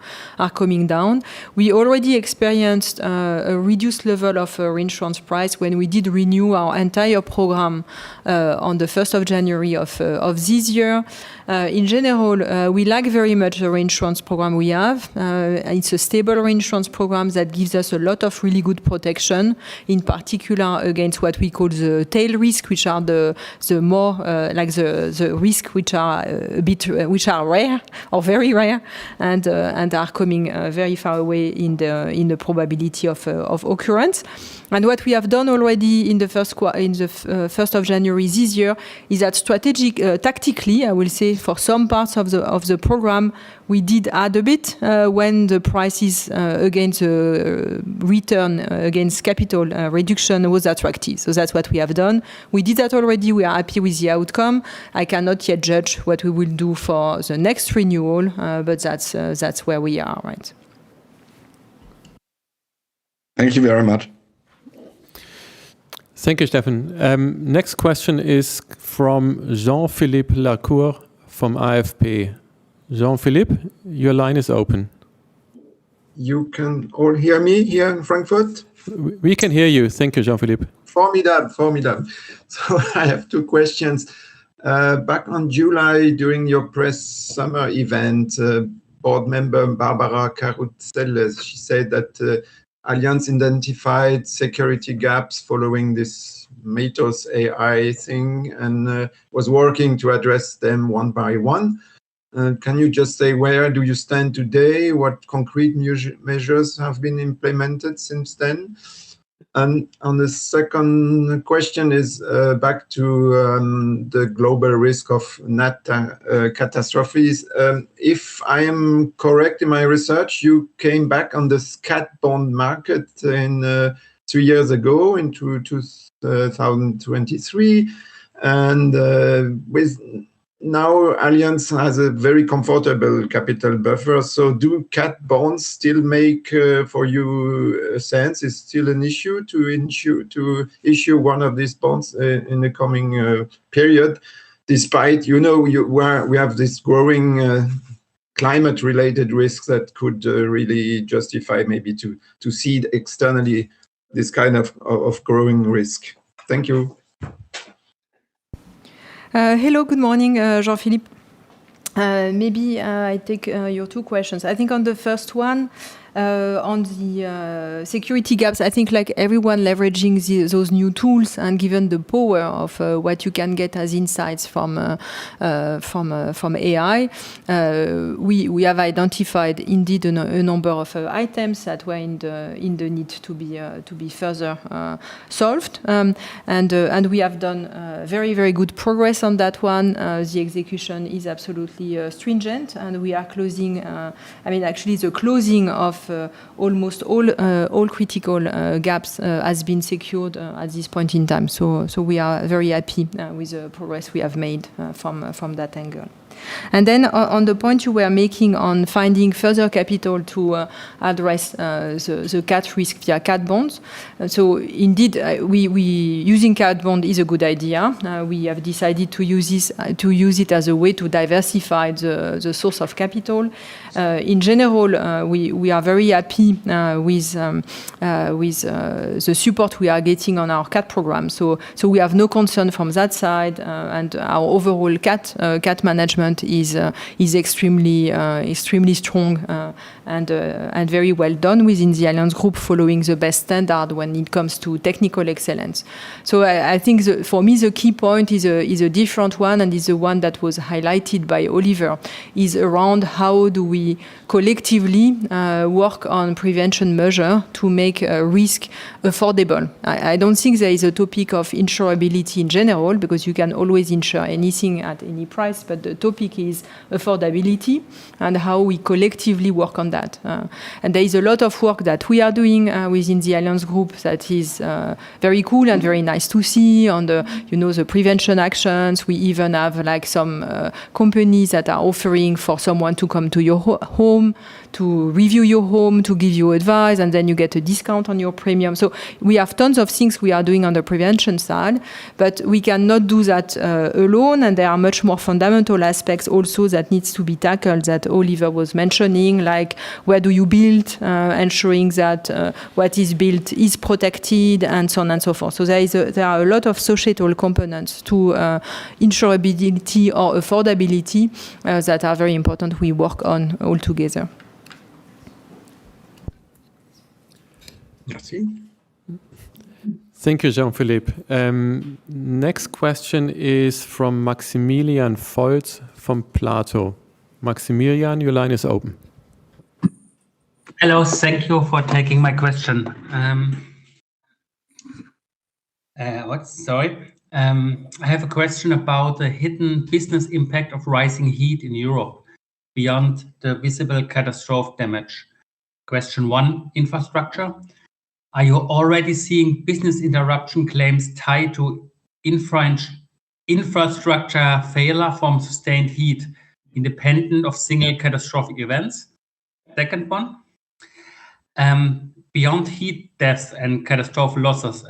coming down. We already experienced a reduced level of reinsurance price when we did renew our entire program on the 1st of January of this year. In general, we like very much the reinsurance program we have. It's a stable reinsurance program that gives us a lot of really good protection, in particular against what we call the tail risk, which are the more like the risk which are which are rare or very rare, and are coming very far away in the probability of occurrence. And what we have done already in the 1st of January this year is that tactically, I will say, for some parts of the program, we did add a bit when the prices against return against capital reduction was attractive. So that's what we have done. We did that already. We are happy with the outcome. I cannot yet judge what we will do for the next renewal, but that's where we are, right? Thank you very much. Thank you, Stefan. Next question is from Jean-Philippe Lacour from AFP. Jean-Philippe, your line is open. You can all hear me here in Frankfurt? We can hear you. Thank you, Jean-Philippe. Formidable. So I have two questions. Back on July, during your press summer event, board member Barbara Carutzelles, she said that Allianz identified security gaps following this Matos AI thing and was working to address them one by one. Can you just say where do you stand today? What concrete measures have been implemented since then? And on the second question is back to the global risk of catastrophes. If I am correct in my research, you came back on the cat bond market in 3 years ago, into 2023, and with now Allianz has a very comfortable capital buffer. So do cat bonds still make for you sense? Is still an issue to issue one of these bonds in the coming period, despite we have this growing climate-related risks that could really justify maybe to seed externally this kind of growing risk. Thank you. Hello, good morning, Jean-Philippe. Maybe I take your two questions. I think on the first one, on the security gaps, I think like everyone leveraging those new tools and given the power of what you can get as insights from AI, we have identified indeed a number of items that were in the need to be further solved, and we have done very, very good progress on that one. The execution is absolutely stringent, and we are closing. Actually, the closing of almost all critical gaps has been secured at this point in time. So we are very happy with the progress we have made from that angle. And then on the point you were making on finding further capital to address the cat risk via cat bonds. So indeed, using cat bond is a good idea. We have decided to use it as a way to diversify the source of capital. In general, we are very happy with the support we are getting on our cat program. So we have no concern from that side, and our overall cat management is extremely strong and very well done within the Allianz Group, following the best standard when it comes to technical excellence. So I think for me the key point is a different one, and is the one that was highlighted by Oliver, is around how do we collectively work on prevention measure to make risk affordable. I don't think there is a topic of insurability in general, because you can always insure anything at any price, but the topic is affordability and how we collectively work on that. And there is a lot of work that we are doing within the Allianz Group that is very cool and very nice to see on the, the prevention actions. We even have like some companies that are offering for someone to come to your home, to review your home, to give you advice, and then you get a discount on your premium. So we have tons of things we are doing on the prevention side, but we cannot do that alone, and there are much more fundamental aspects also that needs to be tackled that Oliver was mentioning, like where do you build, ensuring that what is built is protected, and so on and so forth. So there are a lot of societal components to insurability or affordability that are very important we work on all together. Merci. Thank you, Jean-Philippe. Next question is from Maximilian Volz from Plato. Maximilian, your line is open. Hello, thank you for taking my question. I have a question about the hidden business impact of rising heat in Europe beyond the visible catastrophe damage. Question 1, infrastructure. Are you already seeing business interruption claims tied to infrastructure failure from sustained heat, independent of single catastrophic events? Second one, beyond heat deaths and catastrophe losses,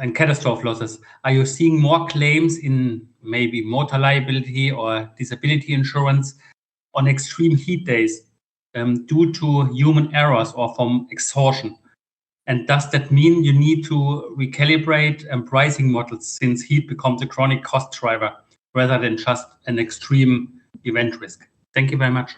are you seeing more claims in maybe motor liability or disability insurance on extreme heat days due to human errors or from exhaustion? And does that mean you need to recalibrate pricing models since heat becomes a chronic cost driver rather than just an extreme event risk? Thank you very much.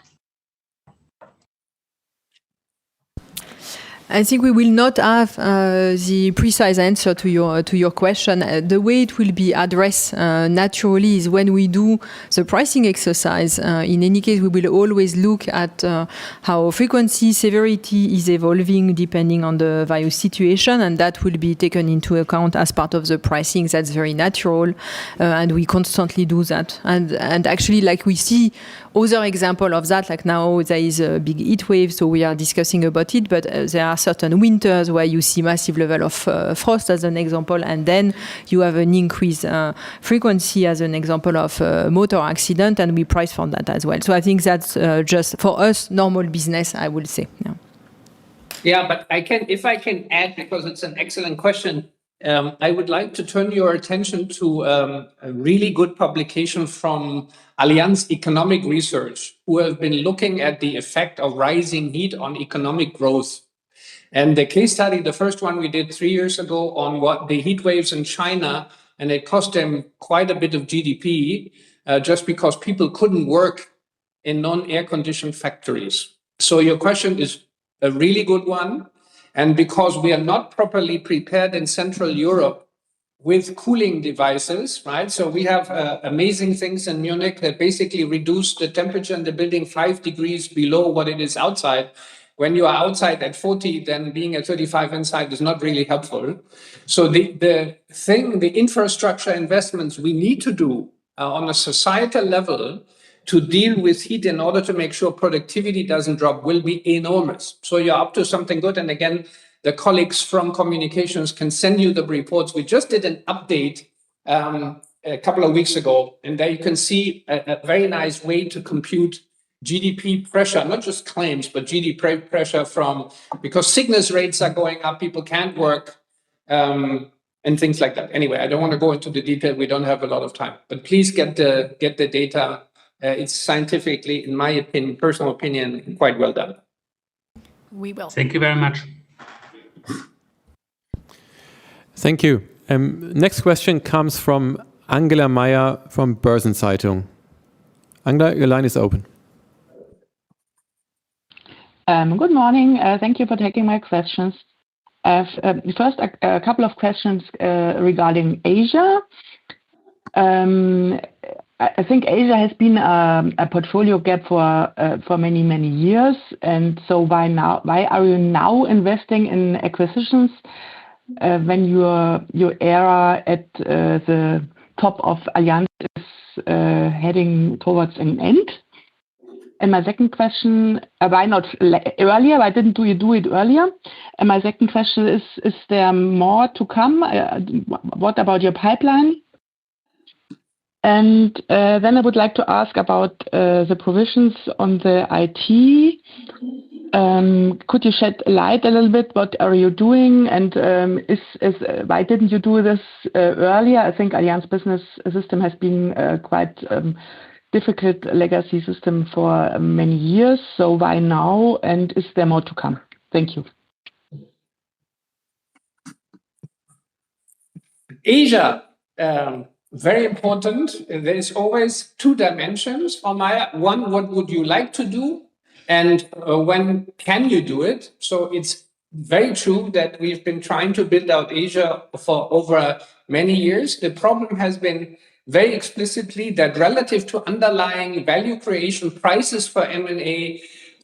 I think we will not have the precise answer to your question. The way it will be addressed naturally is when we do the pricing exercise. In any case, we will always look at how frequency, severity is evolving depending on the various situation, and that will be taken into account as part of the pricing. That's very natural, and we constantly do that. And actually, like we see other example of that, like now there is a big heat wave, so we are discussing about it, but there are certain winters where you see massive level of frost as an example, and then you have an increased frequency as an example of motor accident, and we price for that as well. So I think that's just for us normal business, I would say. Yeah, but if I can add, because it's an excellent question, I would like to turn your attention to a really good publication from Allianz Economic Research, who have been looking at the effect of rising heat on economic growth. And the case study, the first one we did 3 years ago on what the heat waves in China, and it cost them quite a bit of GDP just because people couldn't work in non-air conditioned factories. So your question is a really good one. And because we are not properly prepared in Central Europe with cooling devices, right? So we have amazing things in Munich that basically reduce the temperature in the building 5 degrees below what it is outside. When you are outside at 40, then being at 35 inside is not really helpful. So the infrastructure investments we need to do on a societal level to deal with heat in order to make sure productivity doesn't drop will be enormous. So you're up to something good. And again, the colleagues from communications can send you the reports. We just did an update a couple of weeks ago, and there you can see a very nice way to compute GDP pressure, not just claims, but GDP pressure because sickness rates are going up, people can't work, and things like that. Anyway, I don't want to go into the detail. We don't have a lot of time, but please get the data. It's scientifically, in my opinion, personal opinion, quite well done. We will. Thank you very much. Thank you. Next question comes from Angela Meyer from Börsenzeitung. Angela, your line is open. Good morning. Thank you for taking my questions. First, a couple of questions regarding Asia. I think Asia has been a portfolio gap for many years, and so why are you now investing in acquisitions when your era at the top of Allianz is heading towards an end? And my second question, why not earlier? Why didn't you do it earlier? And my second question is there more to come? What about your pipeline? And then I would like to ask about the provisions on the IT. Could you shed light a little bit? What are you doing? And why didn't you do this earlier? I think Allianz Business System has been quite difficult legacy system for many years. So why now? And is there more to come? Thank you. Asia, very important. There is always two dimensions for Maya. One, what would you like to do? And when can you do it? So it's very true that we've been trying to build out Asia for over many years. The problem has been very explicitly that relative to underlying value creation, prices for M&A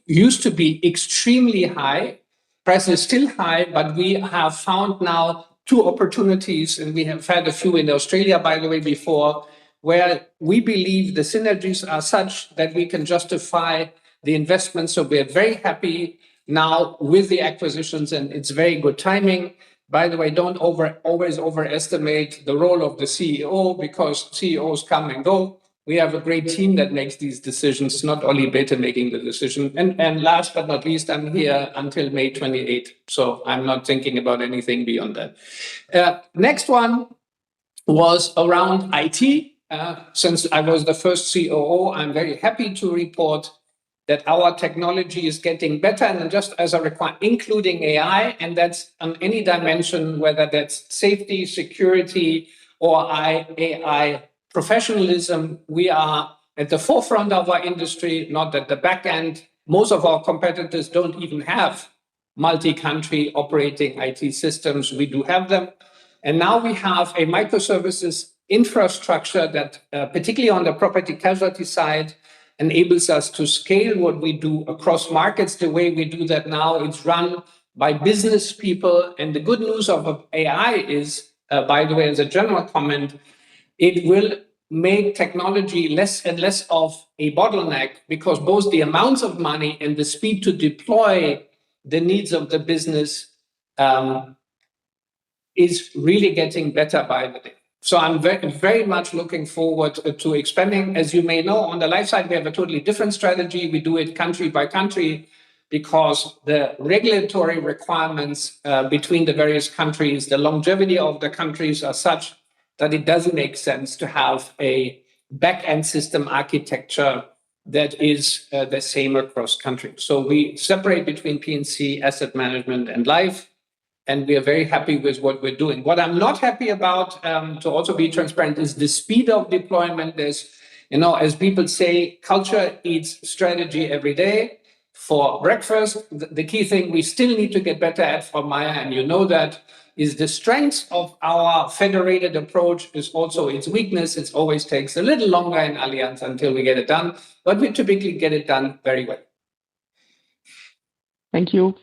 used to be extremely high. Price is still high, but we have found now two opportunities, and we have had a few in Australia, by the way, before, where we believe the synergies are such that we can justify the investment. So we're very happy now with the acquisitions, and it's very good timing. By the way, don't always overestimate the role of the CEO, because CEOs come and go. We have a great team that makes these decisions, not only Beta making the decision. And last but not least, I'm here until May 28. So I'm not thinking about anything beyond that. Next one was around IT. Since I was the first COO, I'm very happy to report that our technology is getting better, and just as a requirement, including AI, and that's on any dimension, whether that's safety, security, or AI professionalism. We are at the forefront of our industry, not at the back end. Most of our competitors don't even have multi-country operating IT systems. We do have them. And now we have a microservices infrastructure that, particularly on the property casualty side, enables us to scale what we do across markets. The way we do that now, it's run by business people. And the good news of AI is, by the way, as a general comment, it will make technology less and less of a bottleneck, because both the amounts of money and the speed to deploy the needs of the business is really getting better by the day. So I'm very much looking forward to expanding. As you may know, on the life side, we have a totally different strategy. We do it country by country, because the regulatory requirements between the various countries, the longevity of the countries are such that it doesn't make sense to have a back-end system architecture that is the same across countries. So we separate between P&C, asset management, and life. And we are very happy with what we're doing. What I'm not happy about, to also be transparent, is the speed of deployment. There's, as people say, culture eats strategy every day. For breakfast, the key thing we still need to get better at for Maya, and you know that, is the strength of our federated approach is also its weakness. It always takes a little longer in Allianz until we get it done, but we typically get it done very well. Thank you.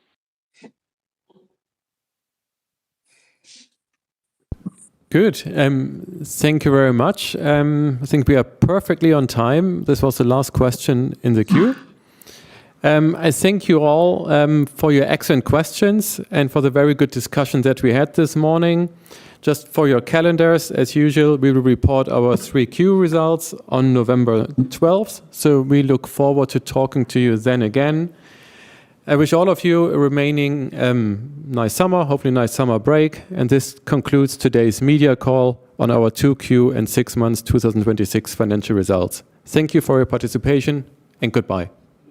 Good. Thank you very much. I think we are perfectly on time. This was the last question in the queue. I thank you all for your excellent questions and for the very good discussion that we had this morning. Just for your calendars, as usual, we will report our 3Q results on November 12th. So we look forward to talking to you then again. I wish all of you a remaining nice summer, hopefully nice summer break. And this concludes today's media call on our 2Q and 6 months 2026 financial results. Thank you for your participation, and goodbye.